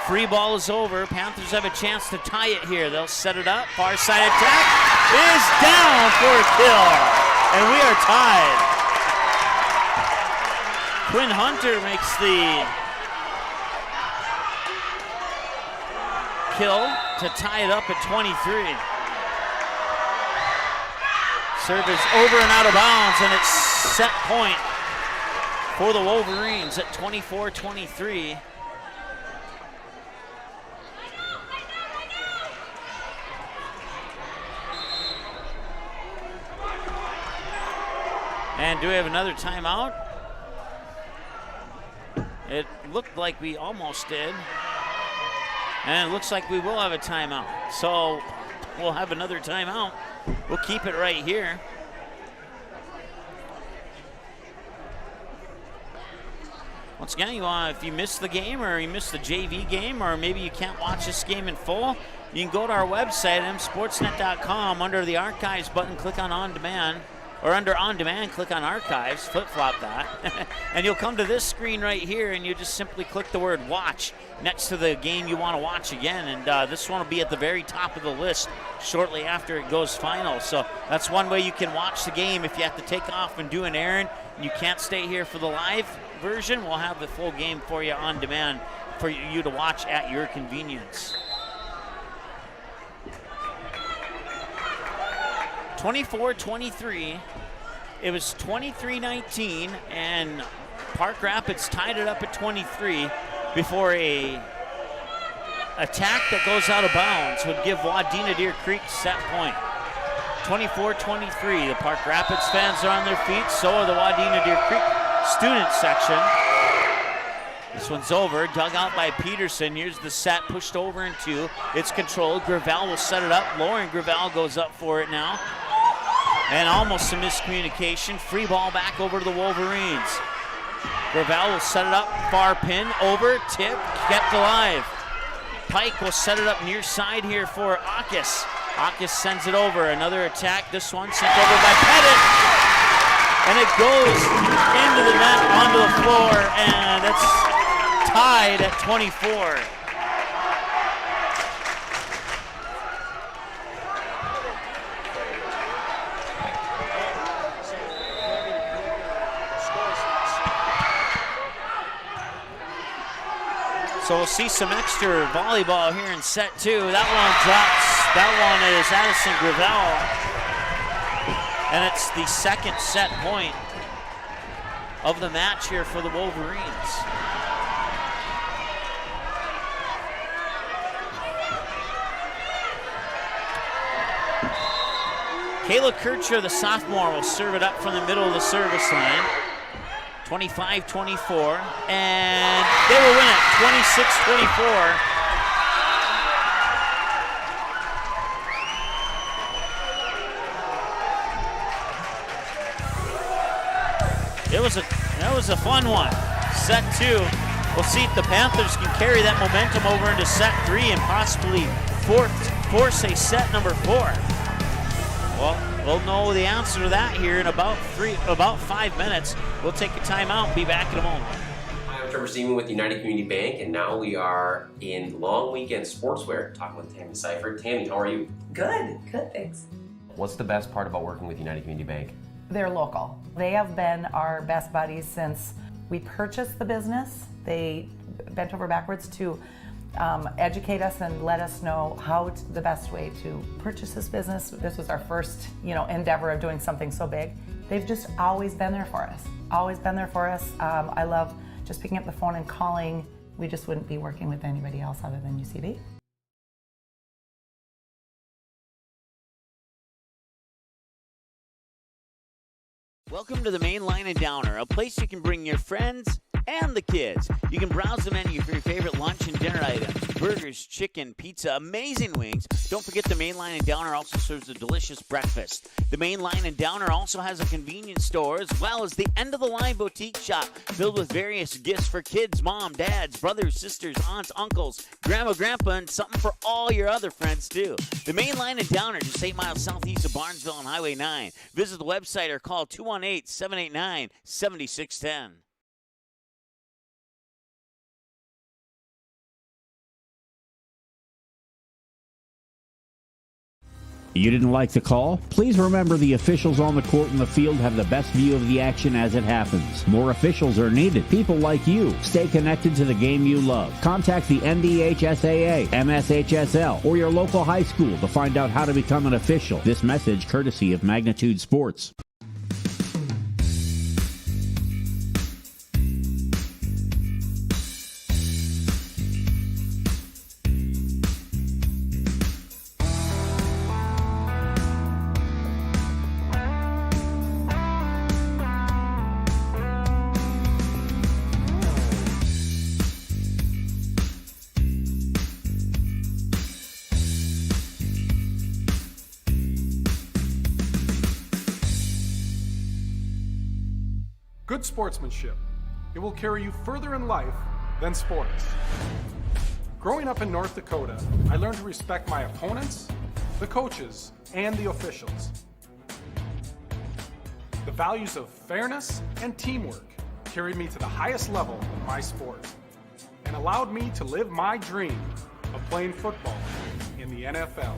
Free ball is over. Panthers have a chance to tie it here. They'll set it up. Far side attack is down for a kill. And we are tied. Quinn Hunter makes the kill to tie it up at 23. Serve is over and out of bounds, and it's set point for the Wolverines at 24-23. And do we have another timeout? It looked like we almost did. And it looks like we will have a timeout. So we'll have another timeout. We'll keep it right here. Once again, if you missed the game or you missed the JV game or maybe you can't watch this game in full, you can go to our website, msportsnet.com. Under the Archives button, click on Demand. Or under On Demand, click on Archives, flip-flop that. And you'll come to this screen right here, and you just simply click the word Watch next to the game you want to watch again. And this one will be at the very top of the list shortly after it goes final. So that's one way you can watch the game. If you have to take off and do an errand and you can't stay here for the live version, we'll have the full game for you on demand for you to watch at your convenience. 24-23. It was 23-19, and Park Rapids tied it up at 23 before a attack that goes out of bounds would give Wadena Deer Creek set point. 24-23. The Park Rapids fans are on their feet. So are the Wadena Deer Creek student section. This one's over, dug out by Peterson. Here's the set, pushed over in two. It's controlled. Gravel will set it up. Lauren Gravel goes up for it now. And almost a miscommunication. Free ball back over to the Wolverines. Gravel will set it up. Far pin, over, tip, kept alive. Pike will set it up near side here for Akis. Akis sends it over. Another attack. This one sent over by Pettit. And it goes into the net, onto the floor, and it's tied at 24. So we'll see some extra volleyball here in set two. That one drops. That one is Addison Gravel. And it's the second set point of the match here for the Wolverines. Kayla Kircher, the sophomore, will serve it up from the middle of the service line. 25-24, and they will win it, 26-24. That was a fun one. Set two. We'll see if the Panthers can carry that momentum over into set three and possibly force a set number four. Well, we'll know the answer to that here in about 5 minutes. We'll take a timeout. Be back in a moment. Hi, I'm Trevor Seaman with United Community Bank, and now we are in long weekend sportswear talking with Tammy Seifert. Tammy, how are you? Good, thanks. What's the best part about working with United Community Bank? They're local. They have been our best buddies since we purchased the business. They bent over backwards to educate us and let us know the best way to purchase this business. This was our first, endeavor of doing something so big. They've just always been there for us. Always been there for us. I love just picking up the phone and calling. We just wouldn't be working with anybody else other than UCB. Welcome to the Main Line and Downer, a place you can bring your friends and the kids. You can browse the menu for your favorite lunch and dinner items. Burgers, chicken, pizza, amazing wings. Don't forget the Main Line and Downer also serves a delicious breakfast. The Main Line and Downer also has a convenience store as well as the end-of-the-line boutique shop filled with various gifts for kids, mom, dads, brothers, sisters, aunts, uncles, grandma, grandpa, and something for all your other friends too. The Main Line and Downer, just 8 miles southeast of Barnesville on Highway 9. Visit the website or call 218-789-7610. You didn't like the call? Please remember the officials on the court and the field have the best view of the action as it happens. More officials are needed. People like you. Stay connected to the game you love. Contact the NDHSAA, MSHSL, or your local high school to find out how to become an official. This message courtesy of Magnitude Sports. Good sportsmanship. It will carry you further in life than sports. Growing up in North Dakota, I learned to respect my opponents, the coaches, and the officials. The values of fairness and teamwork carried me to the highest level in my sport and allowed me to live my dream of playing football in the NFL.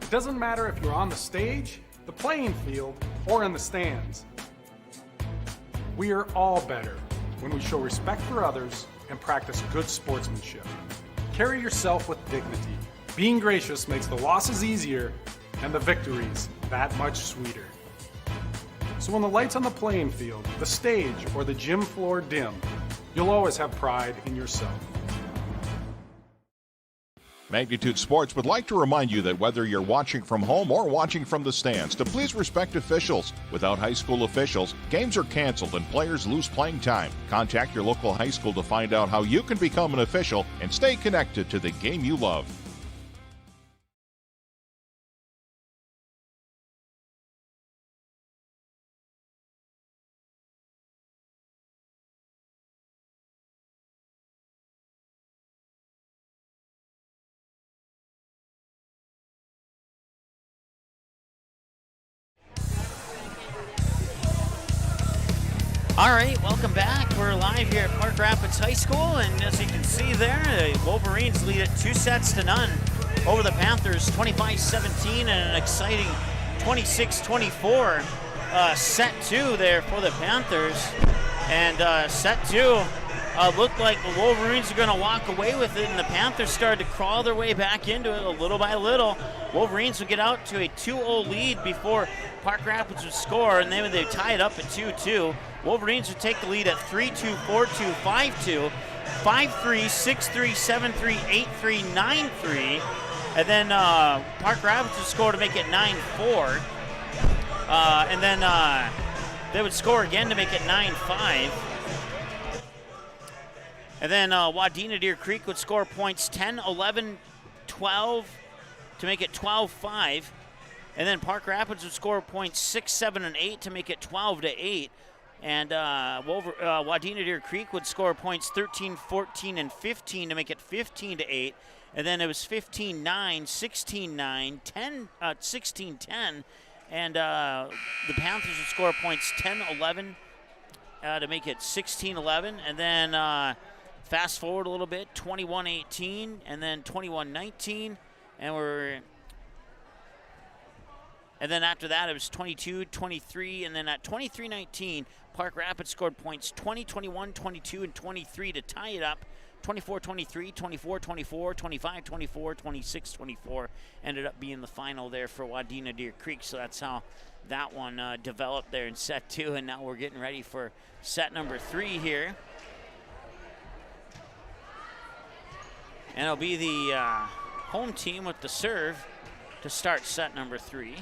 It doesn't matter if you're on the stage, the playing field, or in the stands. We are all better when we show respect for others and practice good sportsmanship. Carry yourself with dignity. Being gracious makes the losses easier and the victories that much sweeter. So when the lights on the playing field, the stage, or the gym floor dim, you'll always have pride in yourself. Magnitude Sports would like to remind you that whether you're watching from home or watching from the stands, to please respect officials. Without high school officials, games are canceled and players lose playing time. Contact your local high school to find out how you can become an official and stay connected to the game you love. All right, welcome back. We're live here at Park Rapids High School, and as you can see there, the Wolverines lead it 2-0 over the Panthers, 25-17, and an exciting 26-24 set two there for the Panthers. And set two looked like the Wolverines are going to walk away with it, and the Panthers started to crawl their way back into it little by little. Wolverines would get out to a 2-0 lead before Park Rapids would score, and then they tie it up at 2-2. Wolverines would take the lead at 3-2, 4-2, 5-2, 5-3, 6-3, 7-3, 8-3, 9-3. And then Park Rapids would score to make it 9-4. And then they would score again to make it 9-5. And then Wadena Deer Creek would score points 10, 11, 12 to make it 12-5. And then Park Rapids would score points 6, 7, and 8 to make it 12-8. And Wadena Deer Creek would score points 13, 14, and 15 to make it 15-8. And then it was 15-9, 16-9, 16-10. And the Panthers would score points 10, 11 to make it 16-11. And then fast forward a little bit, 21-18, and then 21-19. And then after that, it was 22-23, and then at 23-19, Park Rapids scored points 20, 21, 22, and 23 to tie it up. 24-23, 24-24, 25-24, 26-24 ended up being the final there for Wadena Deer Creek. So that's how that one developed there in set two, and now we're getting ready for set number 3 here. And it'll be the home team with the serve to start set number 3.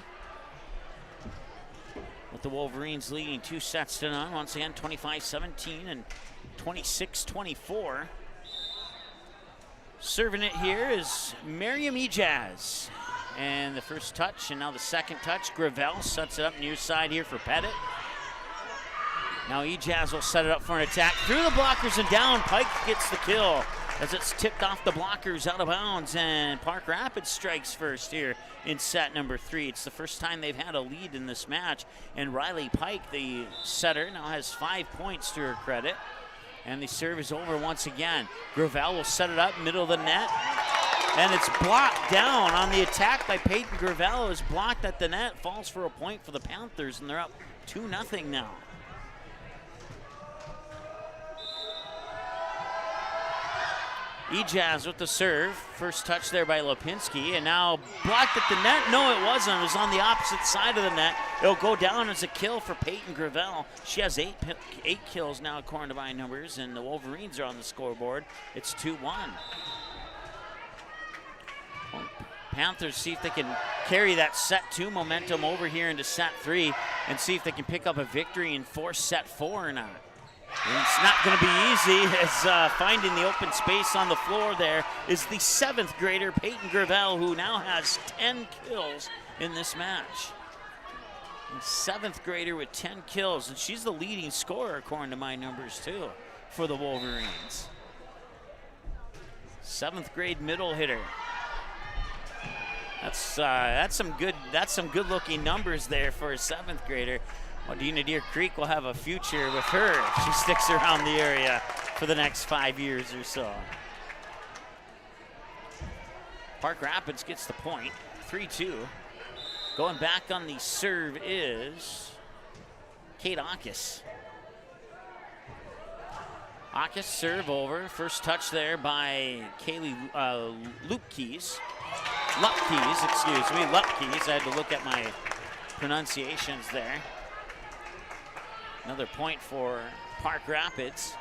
With the Wolverines leading 2-0. Once again, 25-17 and 26-24. Serving it here is Miriam Ejaz. And the first touch, and now the second touch. Gravel sets it up near side here for Pettit. Now Ejaz will set it up for an attack. Through the blockers and down. Pike gets the kill as it's tipped off the blockers out of bounds. And Park Rapids strikes first here in set number 3. It's the first time they've had a lead in this match. And Riley Pike, the setter, now has 5 points to her credit. And the serve is over once again. Gravel will set it up, middle of the net. And it's blocked down on the attack by Peyton Gravel. Is blocked at the net, falls for a point for the Panthers, and they're up 2-0 now. Ejaz with the serve. First touch there by Lipinski, and now blocked at the net. No, it wasn't. It was on the opposite side of the net. It'll go down as a kill for Peyton Gravel. She has 8 kills now according to my numbers, and the Wolverines are on the scoreboard. It's 2-1. Well, Panthers see if they can carry that set 2 momentum over here into set 3 and see if they can pick up a victory and force set 4 or not. And it's not going to be easy, as finding the open space on the floor there is the 7th grader, Peyton Gravel, who now has 10 kills in this match. 7th grader with 10 kills, and she's the leading scorer according to my numbers too for the Wolverines. 7th grade middle hitter. That's some good looking numbers there for a 7th grader. Wadena Deer Creek will have a future with her if she sticks around the area for the next 5 years or so. Park Rapids gets the point, 3-2. Going back on the serve is Kate Akis. Akis serve over. First touch there by Kaylee Lupkeys. Lupkeys. I had to look at my pronunciations there. Another point for Park Rapids.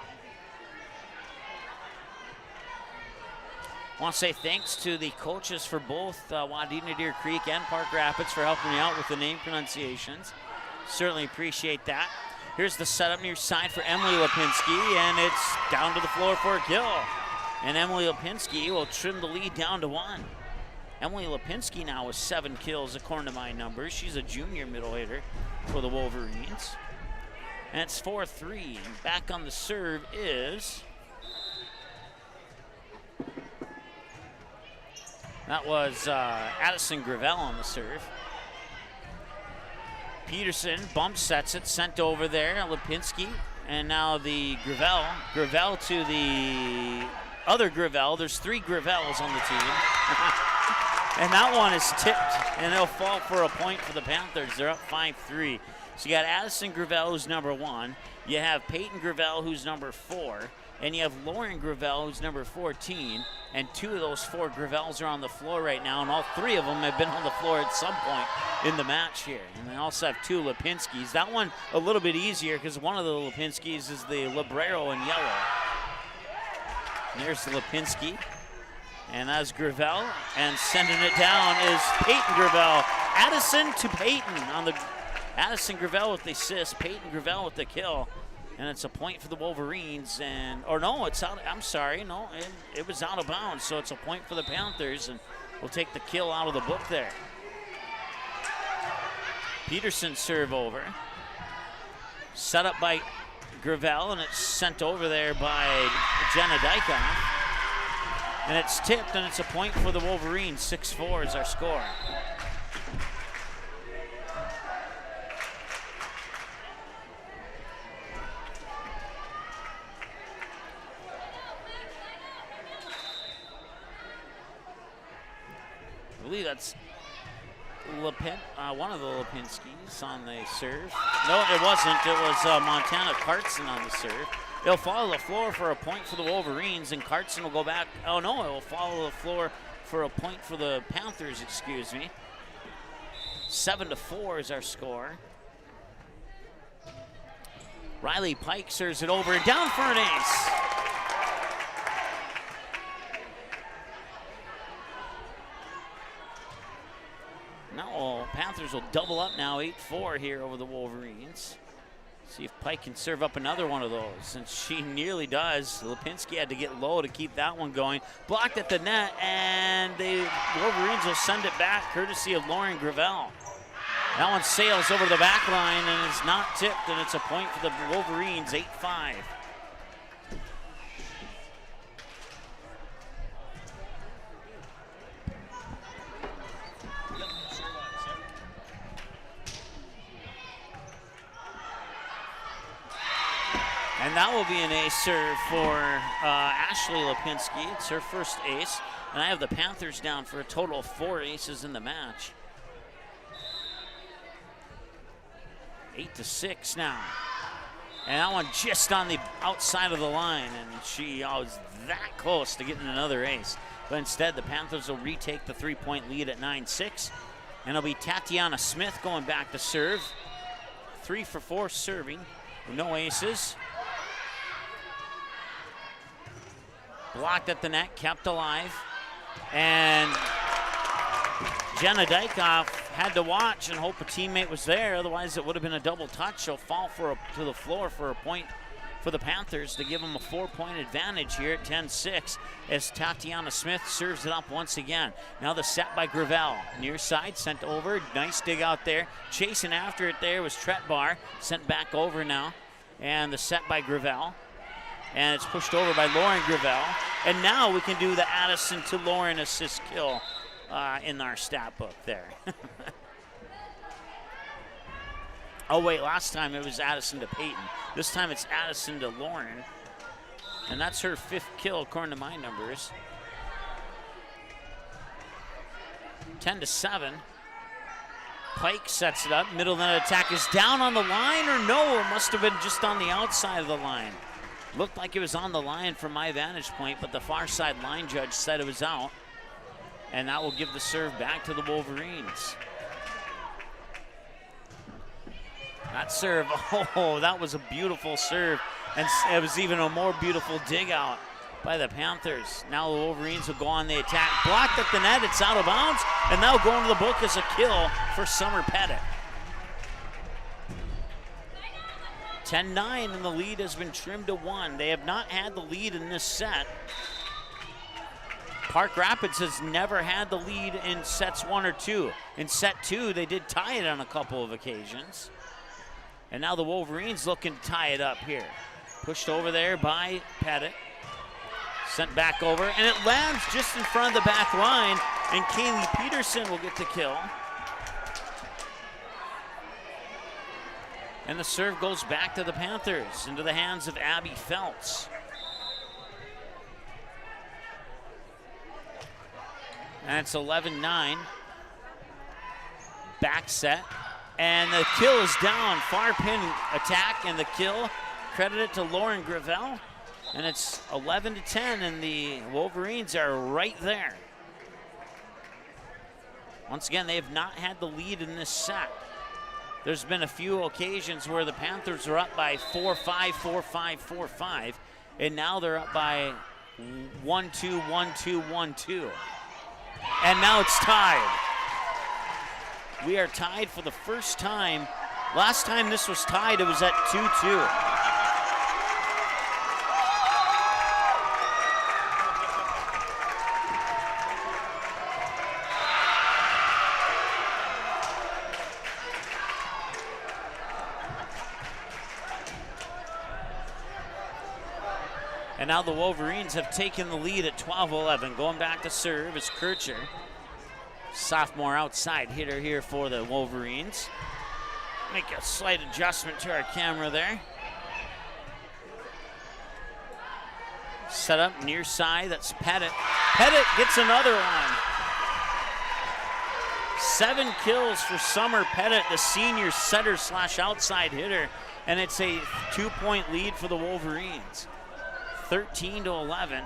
I want to say thanks to the coaches for both Wadena Deer Creek and Park Rapids for helping me out with the name pronunciations. Certainly appreciate that. Here's the setup near side for Emily Lipinski, and it's down to the floor for a kill. And Emily Lipinski will trim the lead down to 1. Emily Lipinski now with 7 kills according to my numbers. She's a junior middle hitter for the Wolverines. And it's 4-3. And back on the serve is... That was Addison Gravel on the serve. Peterson bump sets it, sent over there, Lipinski, and now the Gravel to the other Gravel. There's 3 Gravels on the team. And that one is tipped, and they'll fall for a point for the Panthers. They're up 5-3. So you got Addison Gravel, who's number 1. You have Peyton Gravel, who's number 4. And you have Lauren Gravel, who's number 14. And 2 of those 4 Gravels are on the floor right now, and all 3 of them have been on the floor at some point in the match here. And they also have 2 Lipinskis. That one a little bit easier because one of the Lipinskis is the Librero in yellow. And there's the Lipinski. And that's Gravel. And sending it down is Peyton Gravel. Addison to Peyton on the... Addison Gravel with the assist, Peyton Gravel with the kill. And it's a point for the Wolverines, and, or no, it's out, I'm sorry, no, it was out of bounds, so it's a point for the Panthers, and we'll take the kill out of the book there. Peterson serve over. Set up by Gravel, and it's sent over there by Jenna Dykoff. And it's tipped, and it's a point for the Wolverines. 6-4 is our score. I believe that's one of the Lipinskis on the serve. No, it wasn't. It was Montana Cartson on the serve. It'll follow the floor for a point for the Wolverines, and Cartson will go back. Oh, no, it will follow the floor for a point for the Panthers, excuse me. 7-4 is our score. Riley Pike serves it over and down for an ace. Now Panthers will double up now, 8-4 here over the Wolverines. See if Pike can serve up another one of those, and she nearly does. Lipinski had to get low to keep that one going. Blocked at the net, and the Wolverines will send it back courtesy of Lauren Gravel. That one sails over the back line and is not tipped, and it's a point for the Wolverines, 8-5. And that will be an ace serve for Ashley Lipinski. It's her first ace. And I have the Panthers down for a total of 4 aces in the match. 8-6 now. And that one just on the outside of the line. And she was that close to getting another ace. But instead, the Panthers will retake the 3-point lead at 9-6. And it'll be Tatiana Smith going back to serve. 3 for 4 serving. No aces. Blocked at the net, kept alive. And Jenna Dykoff had to watch and hope a teammate was there. Otherwise, it would have been a double touch. She'll fall to the floor for a point for the Panthers to give them a 4-point advantage here at 10-6 as Tatiana Smith serves it up once again. Now the set by Gravel. Near side, sent over. Nice dig out there. Chasing after it there was Tretbar. Sent back over now. And the set by Gravel. And it's pushed over by Lauren Gravel. And now we can do the Addison to Lauren assist kill in our stat book there. Oh, wait, last time it was Addison to Peyton. This time it's Addison to Lauren. And that's her 5th kill according to my numbers. 10-7. Pike sets it up. Middle net attack is down on the line, or no, it must have been just on the outside of the line. Looked like it was on the line from my vantage point, but the far side line judge said it was out. And that will give the serve back to the Wolverines. That serve, oh, that was a beautiful serve. And it was even a more beautiful dig out by the Panthers. Now the Wolverines will go on the attack. Blocked at the net, it's out of bounds, and now going to the book as a kill for Summer Pettit. 10-9, and the lead has been trimmed to 1. They have not had the lead in this set. Park Rapids has never had the lead in sets 1 or 2. In set 2, they did tie it on a couple of occasions. And now the Wolverines looking to tie it up here. Pushed over there by Pettit. Sent back over, and it lands just in front of the back line, and Kaylee Peterson will get the kill. And the serve goes back to the Panthers, into the hands of Abby Feltz. And it's 11-9. Back set. And the kill is down. Far pin attack and the kill. Credit it to Lauren Gravel. And it's 11-10, and the Wolverines are right there. Once again, they have not had the lead in this set. There's been a few occasions where the Panthers are up by 4-5, 4-5, 4-5. And now they're up by 1-2, 1-2, 1-2. And now it's tied. We are tied for the first time. Last time this was tied, it was at 2-2. And now the Wolverines have taken the lead at 12-11. Going back to serve is Kircher. Sophomore outside hitter here for the Wolverines. Make a slight adjustment to our camera there. Set up near side, that's Pettit. Pettit gets another one. 7 kills for Summer Pettit, the senior setter / outside hitter. And it's a 2-point lead for the Wolverines. 13-11.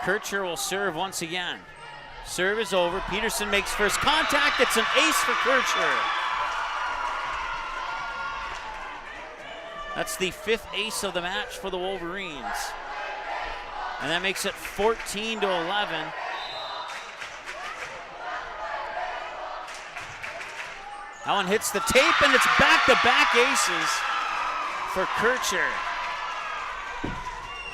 Kircher will serve once again. Serve is over. Peterson makes first contact. It's an ace for Kircher. That's the 5th ace of the match for the Wolverines. And that makes it 14-11. That one hits the tape, and it's back-to-back aces for Kircher.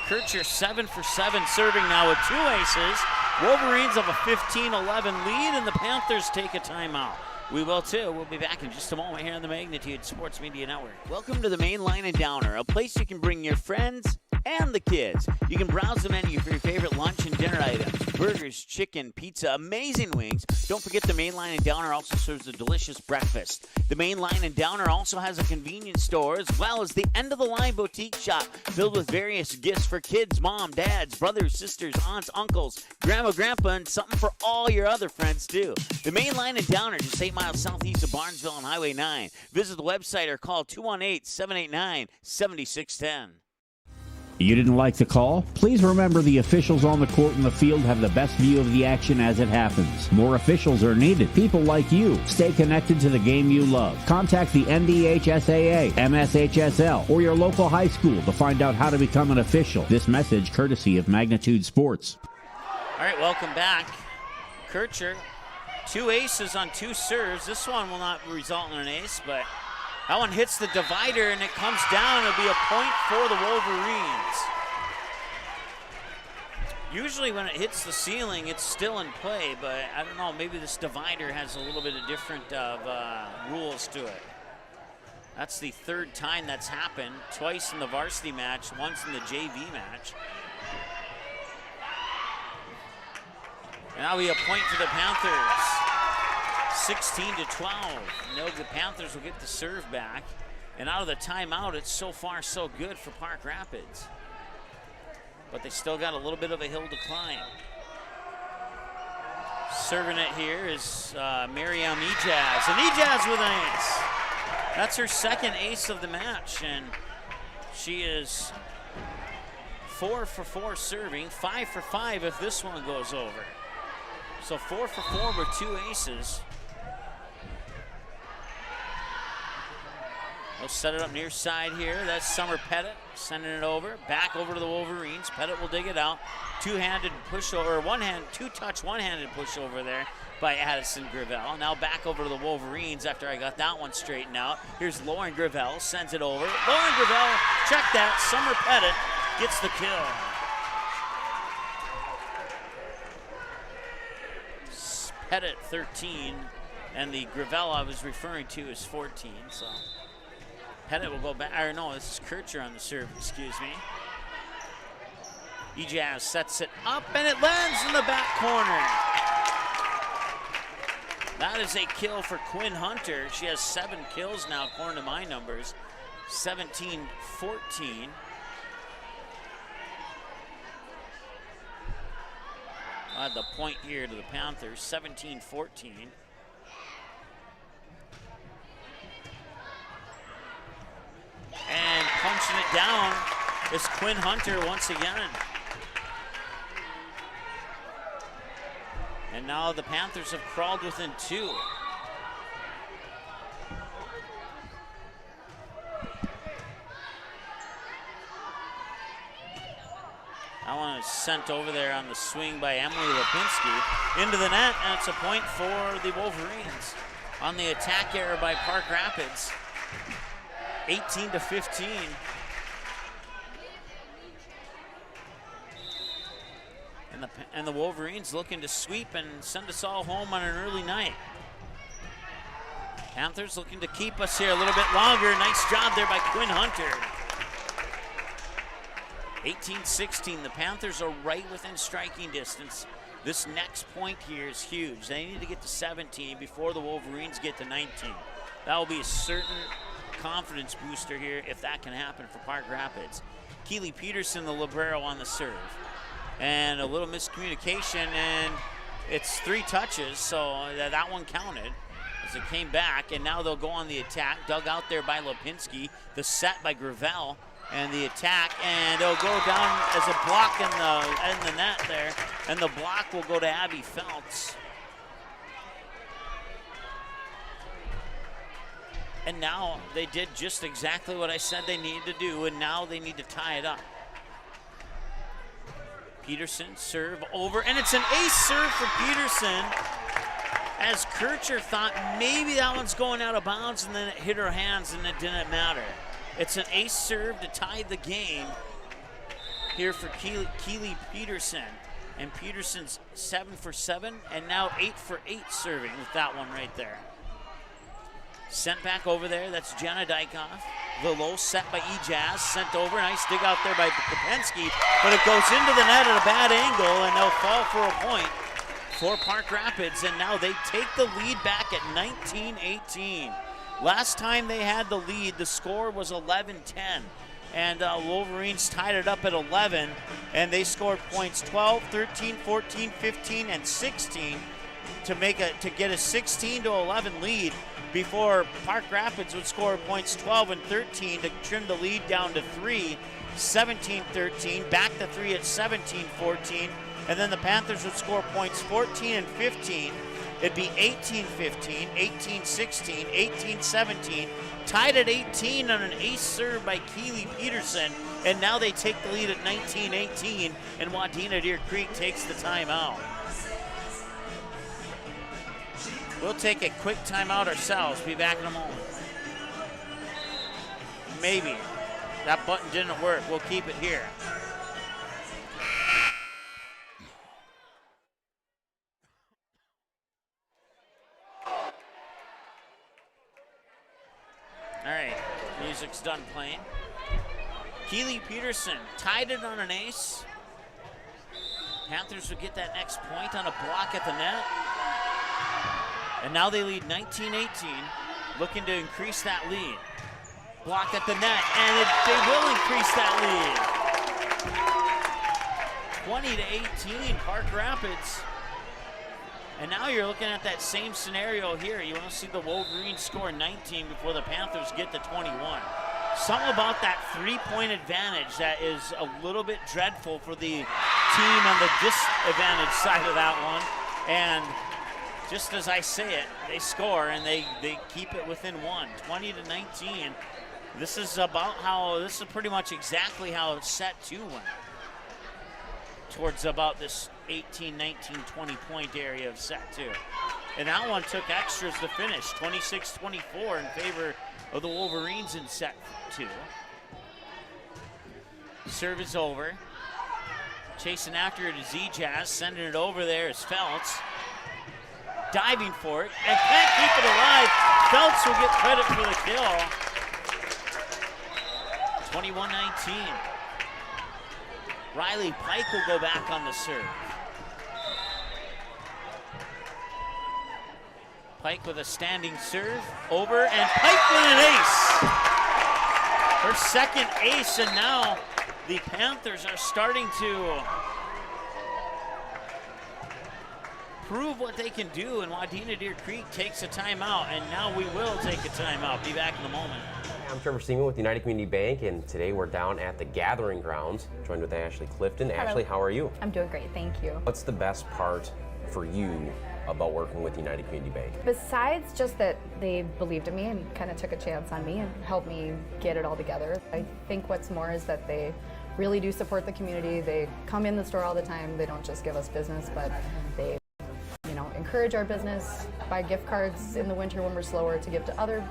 Kircher 7 for 7 serving now with 2 aces. Wolverines have a 15-11 lead, and the Panthers take a timeout. We will too. We'll be back in just a moment here on the Magnitude Sports Media Network. Welcome to the Main Line and Downer, a place you can bring your friends and the kids. You can browse the menu for your favorite lunch and dinner items. Burgers, chicken, pizza, amazing wings. Don't forget the Main Line and Downer also serves a delicious breakfast. The Main Line and Downer also has a convenience store as well as the end-of-the-line boutique shop filled with various gifts for kids, mom, dads, brothers, sisters, aunts, uncles, grandma, grandpa, and something for all your other friends too. The Main Line and Downer, just 8 miles southeast of Barnesville on Highway 9. Visit the website or call 218-789-7610. You didn't like the call? Please remember the officials on the court and the field have the best view of the action as it happens. More officials are needed. People like you. Stay connected to the game you love. Contact the NDHSAA, MSHSL, or your local high school to find out how to become an official. This message courtesy of Magnitude Sports. All right, welcome back. Kircher 2 aces on 2 serves. This one will not result in an ace, but that one hits the divider and it comes down. It'll be a point for the Wolverines. Usually when it hits the ceiling, it's still in play, but I don't know, maybe this divider has a little bit of different rules to it. That's the 3rd time that's happened, twice in the varsity match, once in the JV match. And that'll be a point for the Panthers, 16-12. No, the Panthers will get the serve back. And out of the timeout, it's so far so good for Park Rapids. But they still got a little bit of a hill to climb. Serving it here is Miriam Ejaz, and Ejaz with an ace. That's her 2nd ace of the match, and she is 4 for 4 serving, 5 for 5 if this one goes over. So 4 for 4 with 2 aces. They'll set it up near side here. That's Summer Pettit sending it over. Back over to the Wolverines. Pettit will dig it out. Two-handed push over, two-touch, one-handed push over there by Addison Gravel. Now back over to the Wolverines after I got that one straightened out. Here's Lauren Gravel, sends it over. Lauren Gravel, check that. Summer Pettit gets the kill. Pettit 13, and the Gravel I was referring to is 14, so Pettit will go back, or no, this is Kircher on the serve, excuse me. Ejaz sets it up, and it lands in the back corner. That is a kill for Quinn Hunter. She has 7 kills now, according to my numbers, 17-14. The point here to the Panthers, 17-14. And punching it down is Quinn Hunter once again. And now the Panthers have crawled within 2. That one is sent over there on the swing by Emily Lipinski into the net, and it's a point for the Wolverines. On the attack error by Park Rapids, 18-15. And the Wolverines looking to sweep and send us all home on an early night. Panthers looking to keep us here a little bit longer. Nice job there by Quinn Hunter. 18-16, the Panthers are right within striking distance. This next point here is huge. They need to get to 17 before the Wolverines get to 19. That will be a certain confidence booster here if that can happen for Park Rapids. Keely Peterson, the libero, on the serve. And a little miscommunication, and it's 3 touches, so that one counted as it came back, and now they'll go on the attack. Dug out there by Lipinski, the set by Gravel, and the attack, and it'll go down as a block in the net there, and the block will go to Abby Feltz. And now they did just exactly what I said they needed to do, and now they need to tie it up. Peterson serve over, and it's an ace serve for Peterson, as Kircher thought maybe that one's going out of bounds, and then it hit her hands and it didn't matter. It's an ace serve to tie the game here for Keely Peterson. And Peterson's 7 for 7 and now 8 for 8 serving with that one right there. Sent back over there, that's Jenna Dykoff. The low set by Ejaz, sent over, nice dig out there by Kopensky, but it goes into the net at a bad angle, and they'll fall for a point for Park Rapids, and now they take the lead back at 19-18. Last time they had the lead, the score was 11-10, and Wolverines tied it up at 11, and they scored points 12, 13, 14, 15, and 16 to get a 16-11 lead before Park Rapids would score points 12 and 13 to trim the lead down to 3, 17-13, back to 3 at 17-14, and then the Panthers would score points 14 and 15. It'd be 18-15, 18-16, 18-17, tied at 18 on an ace serve by Keely Peterson, and now they take the lead at 19-18, and Wadena Deer Creek takes the timeout. We'll take a quick timeout ourselves. Be back in a moment. Maybe. That button didn't work. We'll keep it here. All right, music's done playing. Keeley Peterson tied it on an ace. Panthers would get that next point on a block at the net. And now they lead 19-18, looking to increase that lead. Block at the net, and they will increase that lead. 20-18, Park Rapids. And now you're looking at that same scenario here. You want to see the Wolverines score 19 before the Panthers get to 21. Something about that three-point advantage that is a little bit dreadful for the team on the disadvantage side of that one. And just as I say it, they score and they keep it within one, 20-19. This is pretty much exactly how set two went. Towards about this 18, 19, 20 point area of set two. And that one took extras to finish, 26-24 in favor of the Wolverines in set two. Serve is over. Chasing after it is E-Jazz, sending it over there is Feltz. Diving for it, and can't keep it alive. Feltz will get credit for the kill. 21-19. Riley Pike will go back on the serve. Pike with a standing serve, over, and Pike with an ace. Her second ace, and now the Panthers are starting to prove what they can do, and Wadena Deer Creek takes a timeout, and now we will take a timeout. Be back in a moment. I'm Trevor Seaman with United Community Bank, and today we're down at the Gathering Grounds, joined with Ashley Clifton. Hello. Ashley, how are you? I'm doing great, thank you. What's the best part for you about working with United Community Bank? Besides just that they believed in me and kind of took a chance on me and helped me get it all together, I think what's more is that they really do support the community. They come in the store all the time. They don't just give us business, but they encourage our business, buy gift cards in the winter when we're slower to give to other,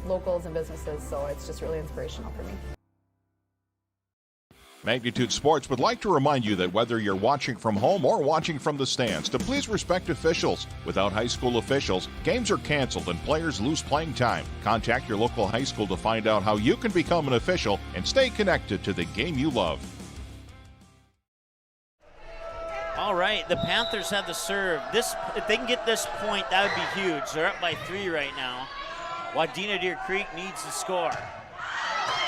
locals and businesses. So it's just really inspirational for me. Magnitude Sports would like to remind you that whether you're watching from home or watching from the stands, to please respect officials. Without high school officials, games are canceled and players lose playing time. Contact your local high school to find out how you can become an official and stay connected to the game you love. All right, the Panthers have the serve. If they can get this point, that would be huge. They're up by 3 right now. Wadena Deer Creek needs to score.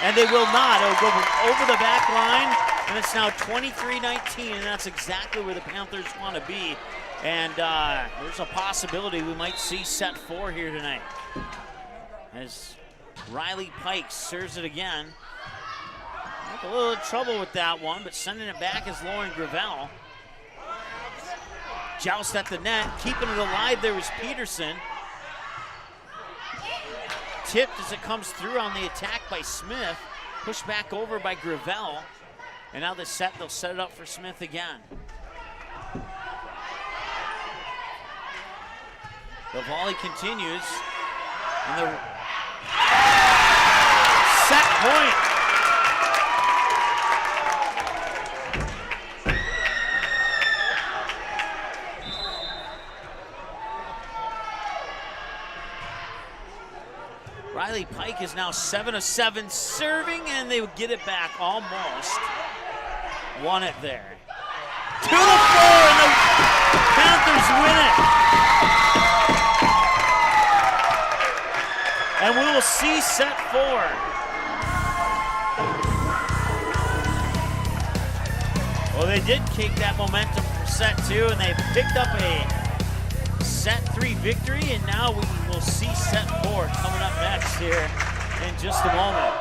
And they will not. It'll go over the back line, and it's now 23-19, and that's exactly where the Panthers want to be. And there's a possibility we might see set 4 here tonight. As Riley Pike serves it again. A little trouble with that one, but sending it back is Lauren Gravel. Joust at the net, keeping it alive there was Peterson. Tipped as it comes through on the attack by Smith. Pushed back over by Gravel. And now they'll set it up for Smith again. The volley continues. And the set point. Riley Pike is now 7 of 7 serving, and they would get it back almost. Won it there. 2 to 4, and the Panthers win it. And we will see set 4. Well, they did take that momentum from set 2, and they picked up a set 3 victory, and now we will see set 4 coming up next here in just a moment.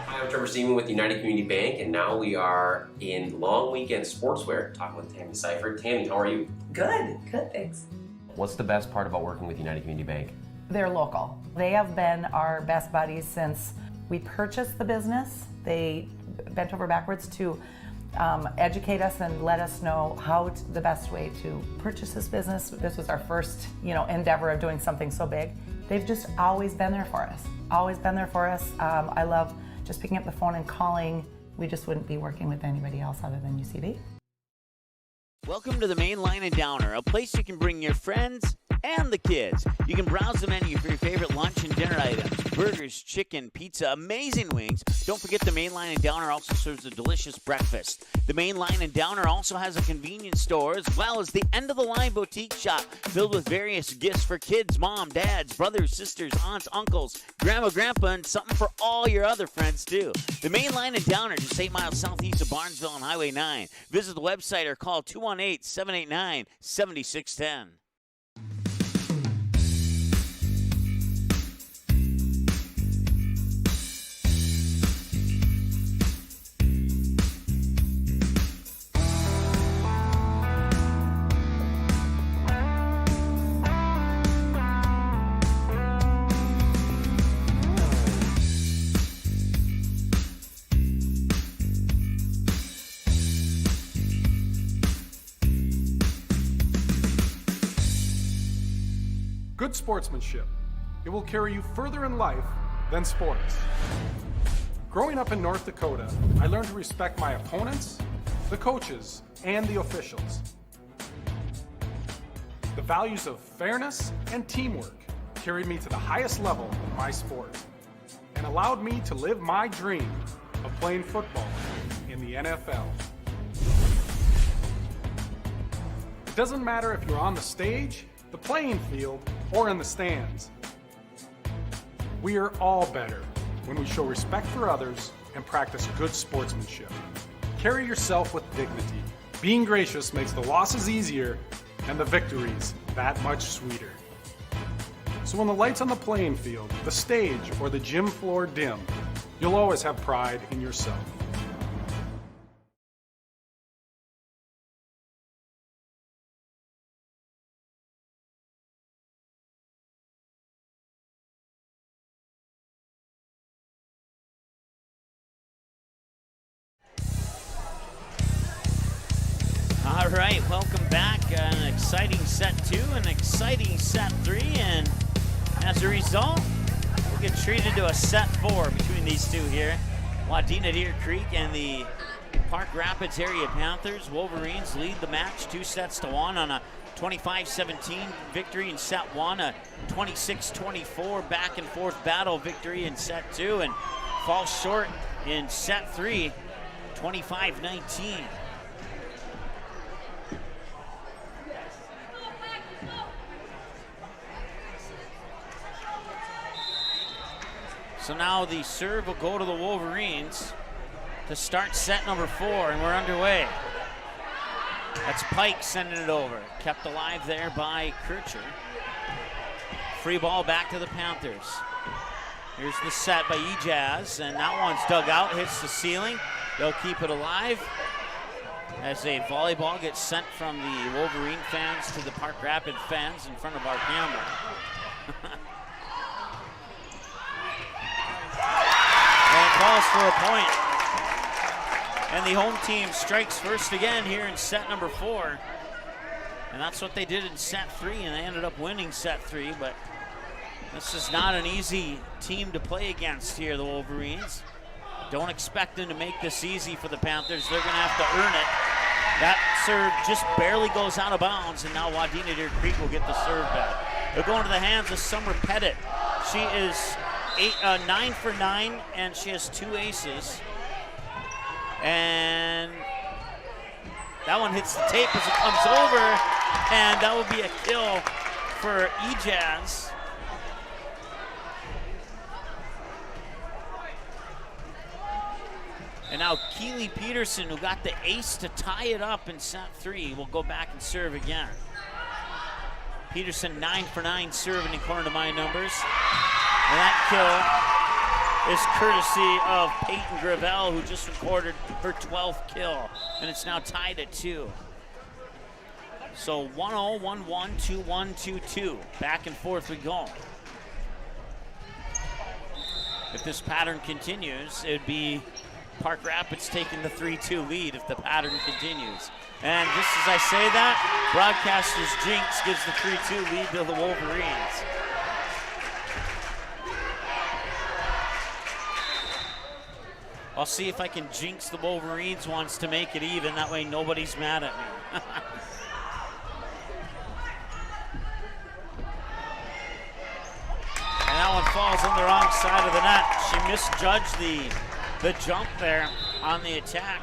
Hi, I'm Trevor Seaman with United Community Bank, and now we are in long weekend sportswear talking with Tammy Seifert. Tammy, how are you? Good, thanks. What's the best part about working with United Community Bank? They're local. They have been our best buddies since we purchased the business. They bent over backwards to educate us and let us know the best way to purchase this business. This was our first, endeavor of doing something so big. They've just always been there for us. Always been there for us. I love just picking up the phone and calling. We just wouldn't be working with anybody else other than UCD. Welcome to the Main Line and Downer, a place you can bring your friends and the kids. You can browse the menu for your favorite lunch and dinner items. Burgers, chicken, pizza, amazing wings. Don't forget the Main Line and Downer also serves a delicious breakfast. The Main Line and Downer also has a convenience store as well as the end-of-the-line boutique shop filled with various gifts for kids, mom, dads, brothers, sisters, aunts, uncles, grandma, grandpa, and something for all your other friends too. The Main Line and Downer, just 8 miles southeast of Barnesville on Highway 9. Visit the website or call 218-789-7610. Good sportsmanship. It will carry you further in life than sports. Growing up in North Dakota, I learned to respect my opponents, the coaches, and the officials. The values of fairness and teamwork carried me to the highest level of my sport and allowed me to live my dream of playing football in the NFL. It doesn't matter if you're on the stage, the playing field, or in the stands. We are all better when we show respect for others and practice good sportsmanship. Carry yourself with dignity. Being gracious makes the losses easier and the victories that much sweeter. So when the lights on the playing field, the stage, or the gym floor dim, you'll always have pride in yourself. All right, welcome back. An exciting set 2, an exciting set 3, and as a result, we'll get treated to a set 4 between these two here. Wadena Deer Creek and the Park Rapids area Panthers. Wolverines lead the match 2-1 on a 25-17 victory in set 1, a 26-24 back and forth battle victory in set 2, and falls short in set 3, 25-19. So now the serve will go to the Wolverines to start set number 4, and we're underway. That's Pike sending it over. Kept alive there by Kircher. Free ball back to the Panthers. Here's the set by Ejaz, and that one's dug out, hits the ceiling. They'll keep it alive as a volleyball gets sent from the Wolverine fans to the Park Rapids fans in front of our camera. And calls for a point. And the home team strikes first again here in set number 4. And that's what they did in set 3, and they ended up winning set 3, but this is not an easy team to play against here, the Wolverines. Don't expect them to make this easy for the Panthers. They're gonna have to earn it. That serve just barely goes out of bounds, and now Wadena Deer Creek will get the serve back. They'll go into the hands of Summer Pettit. She is 9 for 9, and she has 2 aces. And that one hits the tape as it comes over, and that will be a kill for Ejaz. And now Keely Peterson, who got the ace to tie it up in set 3, will go back and serve again. Peterson 9 for 9 serving according to my numbers. And that kill is courtesy of Peyton Gravel, who just recorded her 12th kill. And it's now tied at 2. So 1-0, 1-1, 2-1, 2-2. Back and forth we go. If this pattern continues, it would be Park Rapids taking the 3-2 lead if the pattern continues. And just as I say that, broadcaster's jinx gives the 3-2 lead to the Wolverines. I'll see if I can jinx the Wolverines once to make it even. That way nobody's mad at me. And that one falls on the wrong side of the net. She misjudged the jump there on the attack.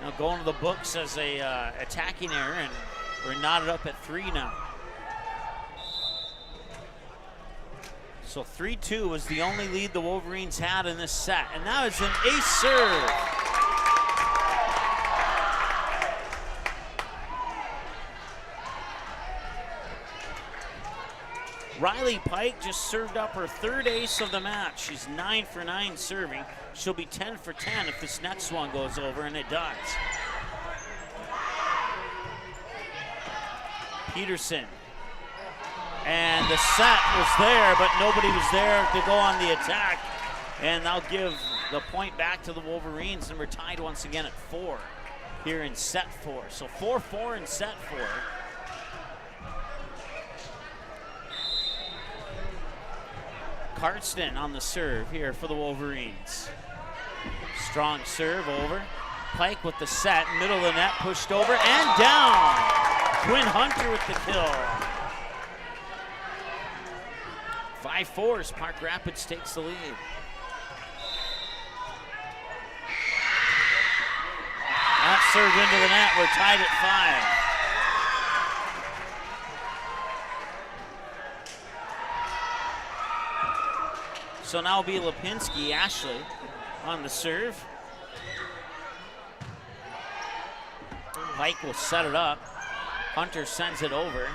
Now going to the books as a attacking error, and we're knotted up at 3 now. So 3-2 was the only lead the Wolverines had in this set, and now it's an ace serve. Riley Pike just served up her 3rd ace of the match. She's 9 for 9 serving. She'll be 10 for 10 if this next one goes over, and it does. Peterson. And the set was there, but nobody was there to go on the attack. And they'll give the point back to the Wolverines, and we're tied once again at 4 here in set 4. So 4-4 in set 4. Cardston on the serve here for the Wolverines. Strong serve over. Pike with the set, middle of the net, pushed over and down. Quinn Hunter with the kill. 5-4 as Park Rapids takes the lead. That serve into the net, we're tied at 5. So now it'll be Lipinski, Ashley, on the serve. Pike will set it up. Hunter sends it over.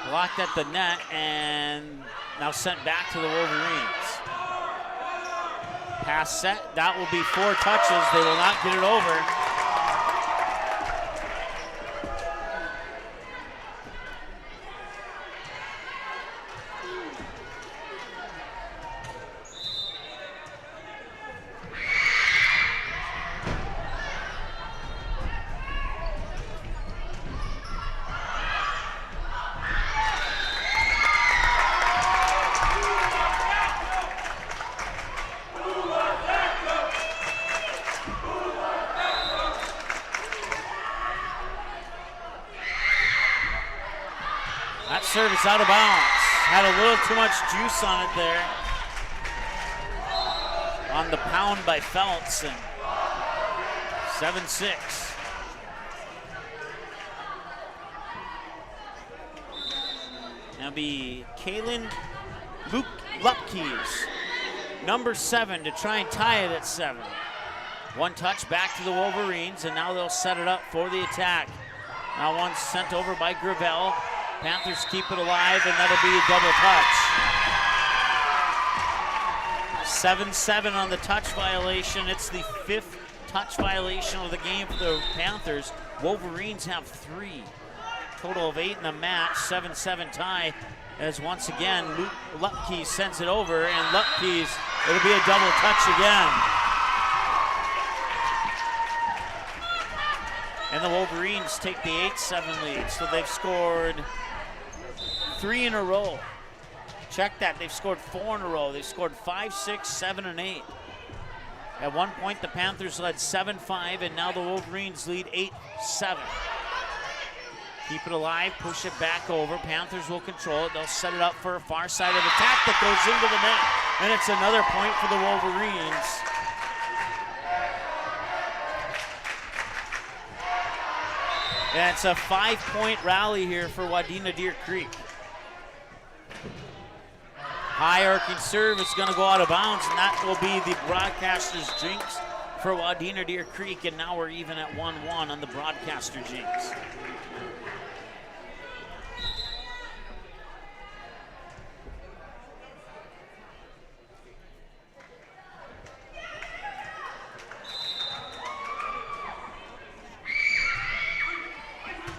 Blocked at the net and now sent back to the Wolverines. Pass set, that will be 4 touches. They will not get it over. Service out of bounds. Had a little too much juice on it there. On the pound by Feltz, and 7-6. Now be Kaylin Lupkes, number 7, to try and tie it at 7. One touch back to the Wolverines, and now they'll set it up for the attack. Now one sent over by Gravel. Panthers keep it alive, and that'll be a double touch. 7-7 on the touch violation. It's the 5th touch violation of the game for the Panthers. Wolverines have 3. Total of 8 in the match. 7-7 tie, as once again Lupke sends it over, and Lupke's, it'll be a double touch again. And the Wolverines take the 8-7 lead, so they've scored 3 in a row. Check that, they've scored 4 in a row. They've scored 5, 6, 7, and 8. At one point, the Panthers led 7-5, and now the Wolverines lead 8-7. Keep it alive, push it back over. Panthers will control it. They'll set it up for a far side of attack that goes into the net, and it's another point for the Wolverines. And it's a 5-point rally here for Wadena Deer Creek. High arcing serve is going to go out of bounds, and that will be the broadcaster's jinx for Wadena Deer Creek, and now we're even at 1-1 on the broadcaster jinx.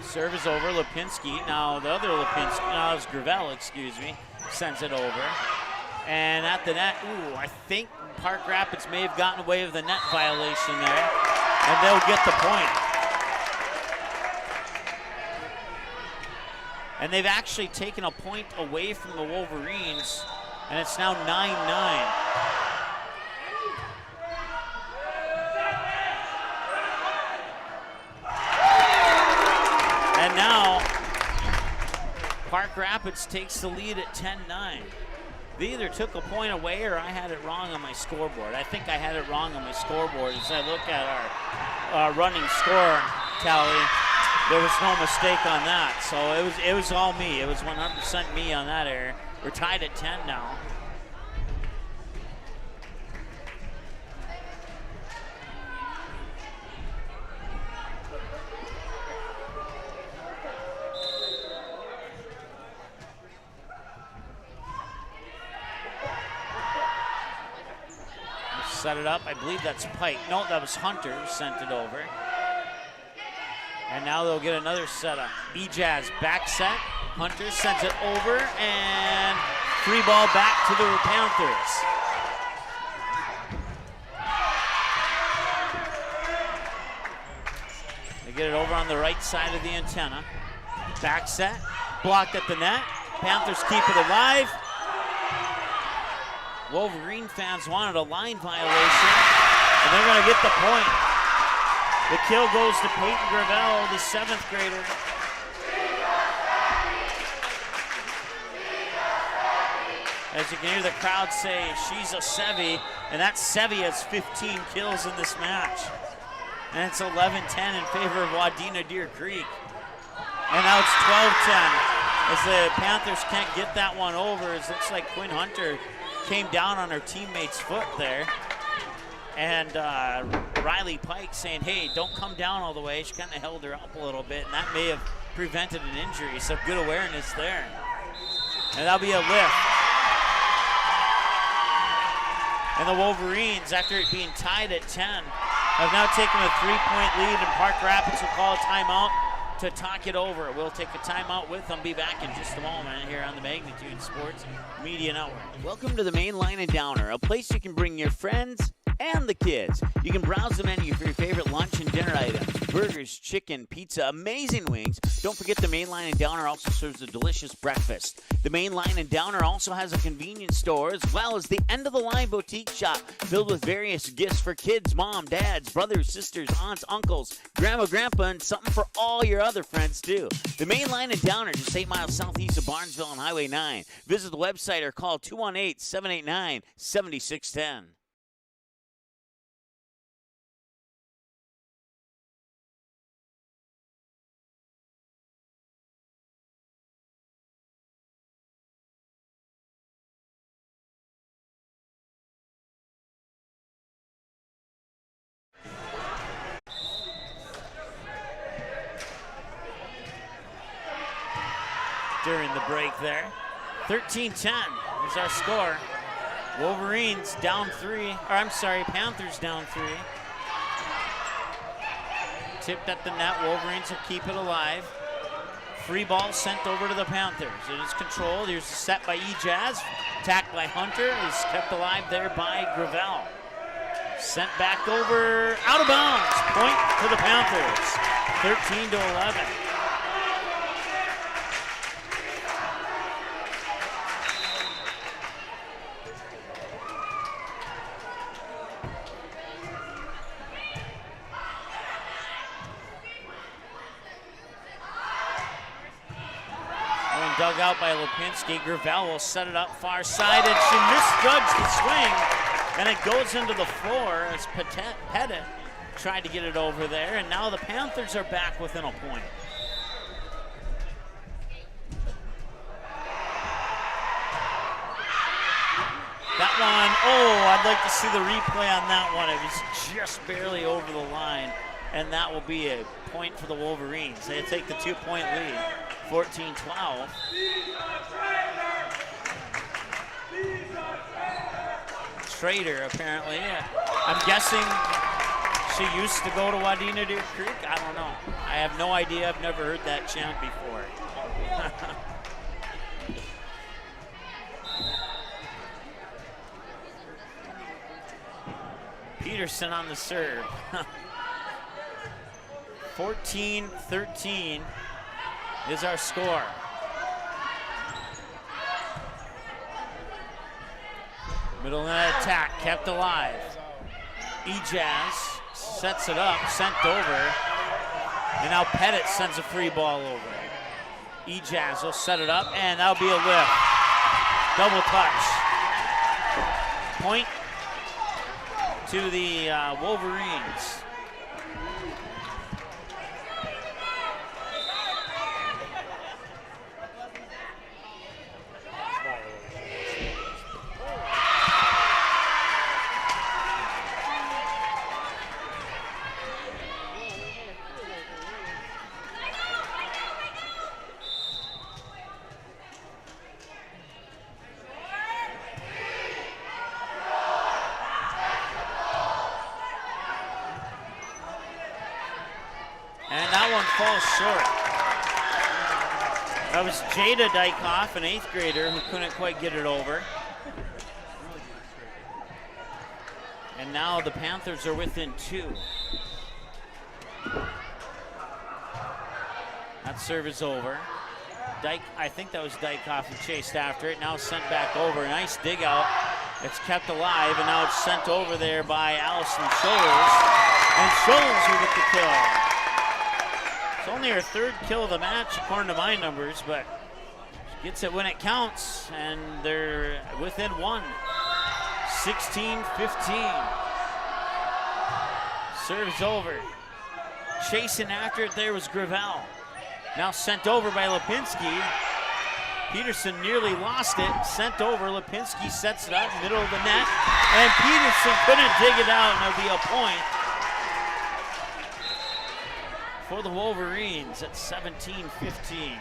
Serve is over, Lipinski. Now the other Lipinski, now it's Gravel, excuse me, sends it over. And at the net, I think Park Rapids may have gotten away with the net violation there, and they'll get the point. And they've actually taken a point away from the Wolverines, and it's now 9-9. And now, Park Rapids takes the lead at 10-9. They either took a point away or I had it wrong on my scoreboard. I think I had it wrong on my scoreboard. As I look at our running score tally, there was no mistake on that. So it was all me. It was 100% me on that error. We're tied at 10 now. Set it up. I believe that's Pike. No, that was Hunter who sent it over. And now they'll get another setup. E-Jazz back set. Hunter sends it over, and free ball back to the Panthers. They get it over on the right side of the antenna. Back set, blocked at the net. Panthers keep it alive. Wolverine fans wanted a line violation, and they're going to get the point. The kill goes to Peyton Gravel, the 7th grader. As you can hear the crowd say, she's a Sevy, and that Sevy has 15 kills in this match. And it's 11-10 in favor of Wadena Deer Creek. And now it's 12-10 as the Panthers can't get that one over. It looks like Quinn Hunter came down on her teammate's foot there. And Riley Pike saying, hey, don't come down all the way. She kind of held her up a little bit, and that may have prevented an injury. So good awareness there. And that'll be a lift. And the Wolverines, after it being tied at 10, have now taken a 3-point lead, and Park Rapids will call a timeout to talk it over. We'll take a timeout with them. Be back in just a moment here on the Magnitude Sports Media Network. Welcome to the Main Line and Downer, a place you can bring your friends and the kids. You can browse the menu for your favorite lunch and dinner items. Burgers, chicken, pizza, amazing wings. Don't forget the Main Line and Downer also serves a delicious breakfast. The Main Line and Downer also has a convenience store as well as the end-of-the-line boutique shop filled with various gifts for kids, mom, dads, brothers, sisters, aunts, uncles, grandma, grandpa, and something for all your other friends too. The Main Line and Downer, just 8 miles southeast of Barnesville on Highway 9. Visit the website or call 218-789-7610. During the break there. 13-10 is our score. Wolverines down 3, or I'm sorry, Panthers down 3. Tipped at the net, Wolverines will keep it alive. Free ball sent over to the Panthers. It is controlled. Here's a set by E-Jazz. Attacked by Hunter, is kept alive there by Gravel. Sent back over, out of bounds. Point to the Panthers, 13-11. Dug out by Lipinski. Gravel will set it up far side, and she misjudged the swing, and it goes into the floor as Pettit tried to get it over there, and now the Panthers are back within a point. That one, oh, I'd like to see the replay on that one. It was just barely over the line, and that will be a point for the Wolverines. They take the 2-point lead. 14-12. Trader, apparently. I'm guessing she used to go to Wadena Deer Creek. I don't know. I have no idea. I've never heard that chant before. Peterson on the serve. 14-13 is our score. Middle of that attack, kept alive. Ejaz sets it up, sent over. And now Pettit sends a free ball over. Ejaz will set it up, and that'll be a lift. Double touch. Point to the Wolverines. Falls short. That was Jada Dykoff, an 8th grader who couldn't quite get it over. And now the Panthers are within 2. That serve is over. I think that was Dykoff who chased after it. Now sent back over. Nice dig out. It's kept alive, and now it's sent over there by Allison Scholes. And Scholes will get the kill. It's only her 3rd kill of the match, according to my numbers, but she gets it when it counts, and they're within 1. 16-15. Serves over. Chasing after it there was Gravel. Now sent over by Lipinski. Peterson nearly lost it. Sent over. Lipinski sets it up, middle of the net, and Peterson couldn't dig it out, and it'll be a point for the Wolverines at 17-15.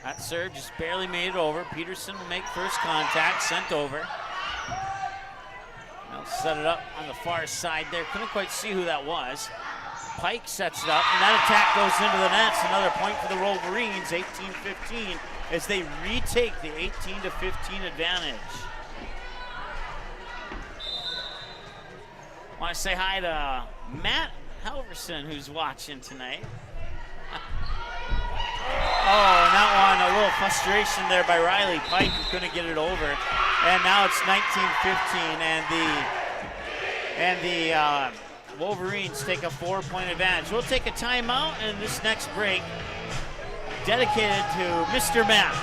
That serve just barely made it over. Peterson will make first contact, sent over. They'll set it up on the far side there. Couldn't quite see who that was. Pike sets it up, and that attack goes into the net. It's another point for the Wolverines, 18-15, as they retake the 18-15 advantage. Want to say hi to Matt Halverson, who's watching tonight. Oh, and that one, a little frustration there by Riley Pike, who couldn't get it over. And now it's 19-15, and the Wolverines take a 4-point advantage. We'll take a timeout, and this next break dedicated to Mr. Matt.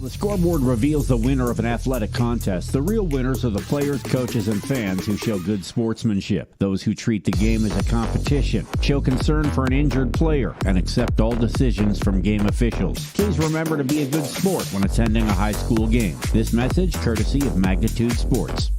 The scoreboard reveals the winner of an athletic contest. The real winners are the players, coaches, and fans who show good sportsmanship. Those who treat the game as a competition, show concern for an injured player, and accept all decisions from game officials. Please remember to be a good sport when attending a high school game. This message courtesy of Magnitude Sports.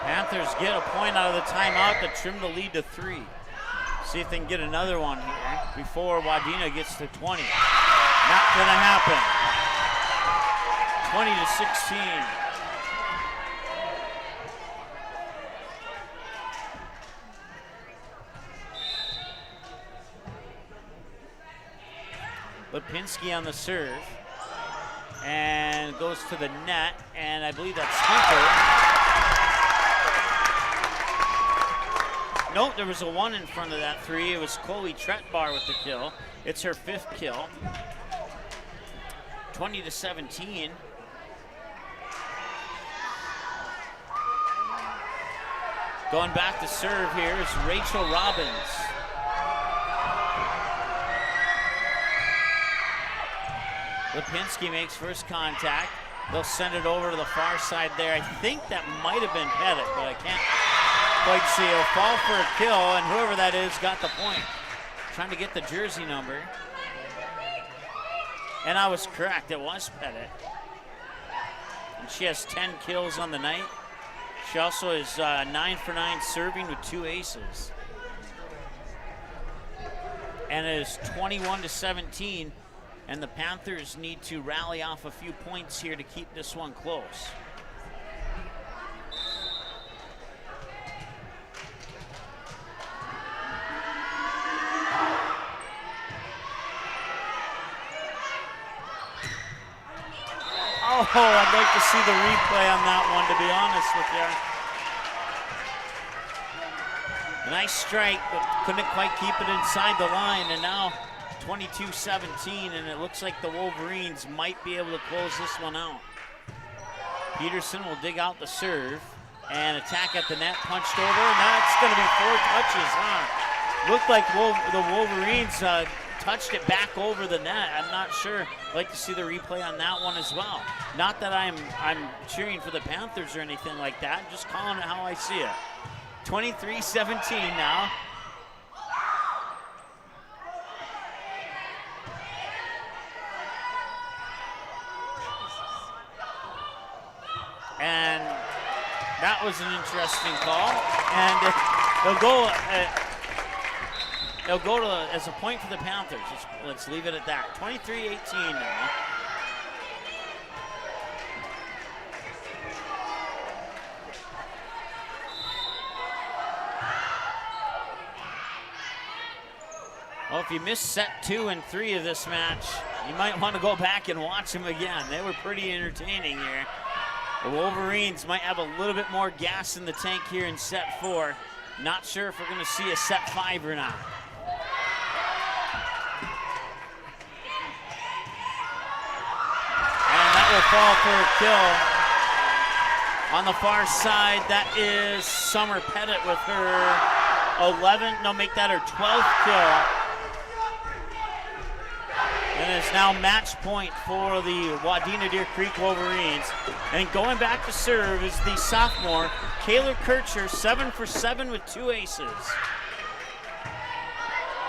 Panthers get a point out of the timeout to trim the lead to 3. See if they can get another one here before Wadena gets to 20. Not gonna happen. 20-16. Lipinski on the serve and goes to the net, and I believe that's Hunter. Nope, there was a 1 in front of that 3. It was Chloe Tretbar with the kill. It's her 5th kill. 20-17. Going back to serve here is Rachel Robbins. Lipinski makes first contact. They'll send it over to the far side there. I think that might have been Pettit, but I can't quite see. He'll fall for a kill, and whoever that is got the point. Trying to get the jersey number. And I was correct, it was Pettit. And she has 10 kills on the night. She also is 9 for 9 serving with 2 aces. And it is 21-17. And the Panthers need to rally off a few points here to keep this one close. Oh, I'd like to see the replay on that one, to be honest with you. A nice strike, but couldn't quite keep it inside the line, and now 22-17, and it looks like the Wolverines might be able to close this one out. Peterson will dig out the serve and attack at the net, punched over, and that's going to be 4 touches, huh? Looked like the Wolverines touched it back over the net. I'm not sure. I'd like to see the replay on that one as well. Not that I'm cheering for the Panthers or anything like that, just calling it how I see it. 23-17 now. And that was an interesting call. And they'll go to as a point for the Panthers. Let's leave it at that. 23-18 now. Well, if you missed set 2 and 3 of this match, you might want to go back and watch them again. They were pretty entertaining here. The Wolverines might have a little bit more gas in the tank here in set 4. Not sure if we're going to see a set 5 or not. And that will fall for a kill. On the far side, that is Summer Pettit with her make that her 12th kill. And it's now match point for the Wadena Deer Creek Wolverines. And going back to serve is the sophomore, Kayla Kircher, 7 for 7 with 2 aces.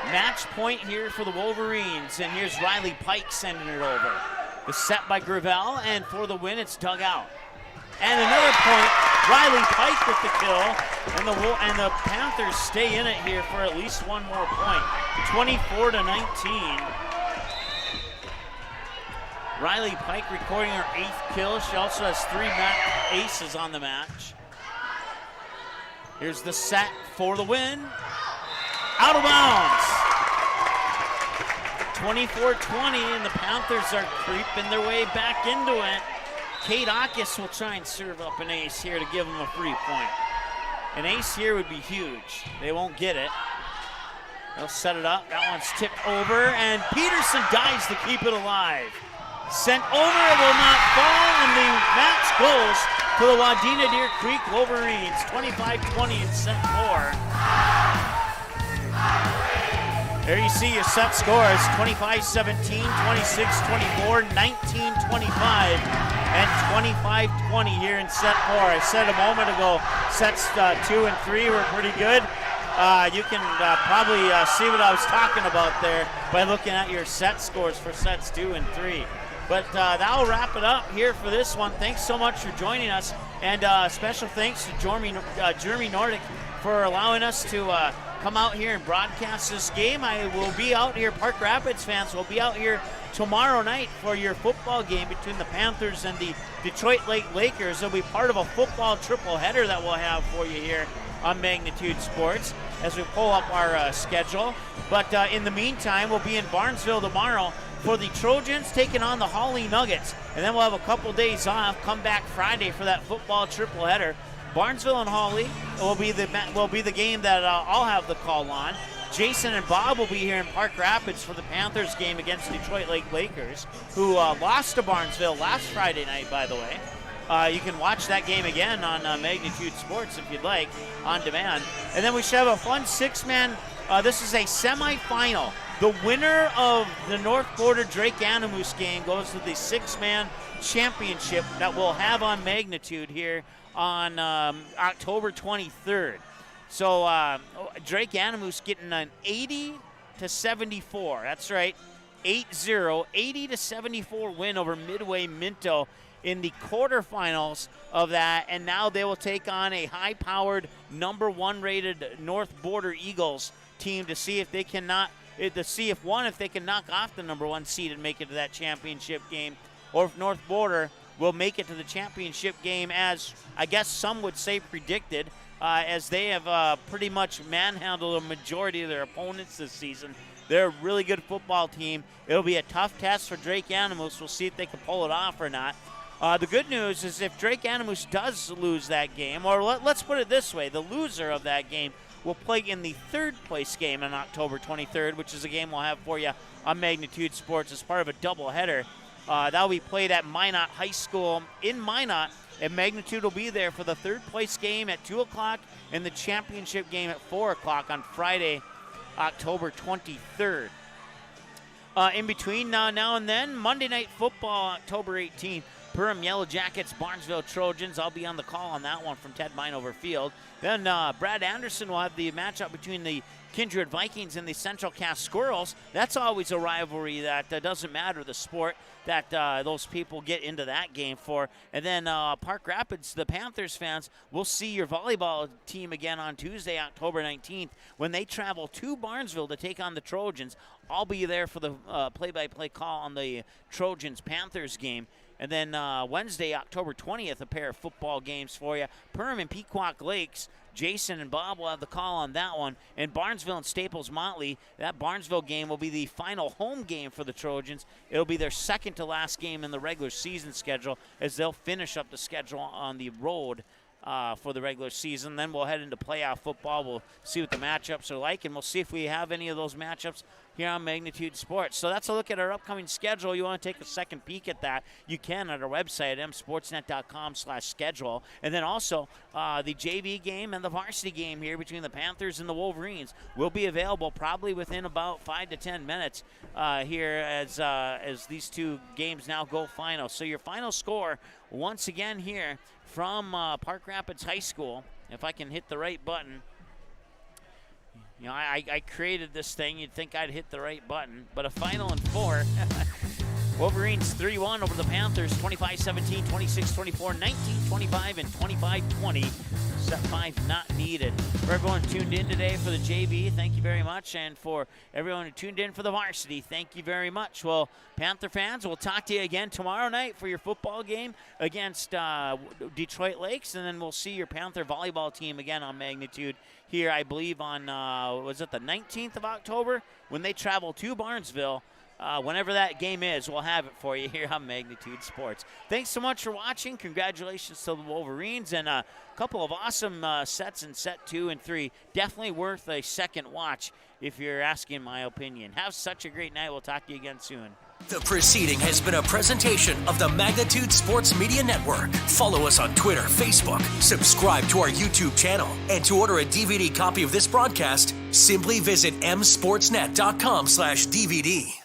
Match point here for the Wolverines, and here's Riley Pike sending it over. The set by Gravel, and for the win, it's dug out. And another point, Riley Pike with the kill, and the Panthers stay in it here for at least one more point. 24-19. Riley Pike recording her 8th kill. She also has 3 aces on the match. Here's the set for the win. Out of bounds. 24-20, and the Panthers are creeping their way back into it. Kate Akis will try and serve up an ace here to give them a free point. An ace here would be huge. They won't get it. They'll set it up. That one's tipped over, and Peterson dives to keep it alive. Sent over, it will not fall, and the match goes to the Wadena Deer Creek Wolverines. 25-20 in set 4. There you see your set scores, 25-17, 26-24, 19-25, and 25-20 here in set 4. I said a moment ago, sets 2 and 3 were pretty good. You can probably see what I was talking about there by looking at your set scores for sets 2 and 3. But that'll wrap it up here for this one. Thanks so much for joining us. And special thanks to Jeremy Nordic for allowing us to come out here and broadcast this game. I will be out here, Park Rapids fans will be out here tomorrow night for your football game between the Panthers and the Detroit Lake Lakers. It'll be part of a football triple header that we'll have for you here on Magnitude Sports as we pull up our schedule. But in the meantime, we'll be in Barnesville tomorrow for the Trojans taking on the Holly Nuggets. And then we'll have a couple days off, come back Friday for that football triple header. Barnesville and Hawley will be the game that I'll have the call on. Jason and Bob will be here in Park Rapids for the Panthers game against Detroit Lakers, who lost to Barnesville last Friday night, by the way. You can watch that game again on Magnitude Sports if you'd like, on demand. And then we should have a fun six-man. This is a semifinal. The winner of the North Border Drake Animus game goes to the six-man championship that we'll have on Magnitude here on October 23rd. So Drake Animus getting an 80-74. That's right, 8-0, 80-74 win over Midway Minto in the quarterfinals of that, and now they will take on a high-powered number 1 rated North Border Eagles team to see if they can if they can knock off the number 1 seed and make it to that championship game, or if North Border will make it to the championship game, as I guess some would say predicted, as they have pretty much manhandled a majority of their opponents this season. They're a really good football team. It'll be a tough test for Drake Animus. We'll see if they can pull it off or not. The good news is if Drake Animus does lose that game, or let's put it this way, the loser of that game will play in the third place game on October 23rd, which is a game we'll have for you on Magnitude Sports as part of a doubleheader. That will be played at Minot High School in Minot, and Magnitude will be there for the third place game at 2 o'clock and the championship game at 4 o'clock on Friday, October 23rd. In between now and then, Monday Night Football, October 18th, Perham Yellow Jackets, Barnesville Trojans. I'll be on the call on that one from Ted Minover Field. Then Brad Anderson will have the matchup between the Kindred Vikings and the Central Cass Squirrels. That's always a rivalry that doesn't matter the sport that those people get into that game for. And then Park Rapids, the Panthers fans, will see your volleyball team again on Tuesday, October 19th, when they travel to Barnesville to take on the Trojans. I'll be there for the play-by-play call on the Trojans-Panthers game. And then Wednesday, October 20th, a pair of football games for you. Perham and Pequot Lakes. Jason and Bob will have the call on that one. And Barnesville and Staples Motley, that Barnesville game will be the final home game for the Trojans. It'll be their second to last game in the regular season schedule, as they'll finish up the schedule on the road for the regular season. Then we'll head into playoff football. We'll see what the matchups are like, and we'll see if we have any of those matchups here on Magnitude Sports. So that's a look at our upcoming schedule. You want to take a second peek at that, you can at our website at msportsnet.com/schedule. And then also the JV game and the varsity game here between the Panthers and the Wolverines will be available probably within about 5 to 10 minutes here as these two games now go final. So your final score once again here from Park Rapids High School, if I can hit the right button. You know, I created this thing. You'd think I'd hit the right button. But a final in 4. Wolverines 3-1 over the Panthers, 25-17, 26-24, 19-25, and 25-20. Set 5 not needed. For everyone tuned in today for the JV, thank you very much. And for everyone who tuned in for the varsity, thank you very much. Well, Panther fans, we'll talk to you again tomorrow night for your football game against Detroit Lakes. And then we'll see your Panther volleyball team again on Magnitude here, I believe, on, was it the 19th of October? When they travel to Barnesville. Whenever that game is, we'll have it for you here on Magnitude Sports. Thanks so much for watching. Congratulations to the Wolverines, and a couple of awesome sets in set 2 and 3. Definitely worth a second watch if you're asking my opinion. Have such a great night. We'll talk to you again soon. The proceeding has been a presentation of the Magnitude Sports Media Network. Follow us on Twitter, Facebook, subscribe to our YouTube channel, and to order a DVD copy of this broadcast, simply visit msportsnet.com/DVD.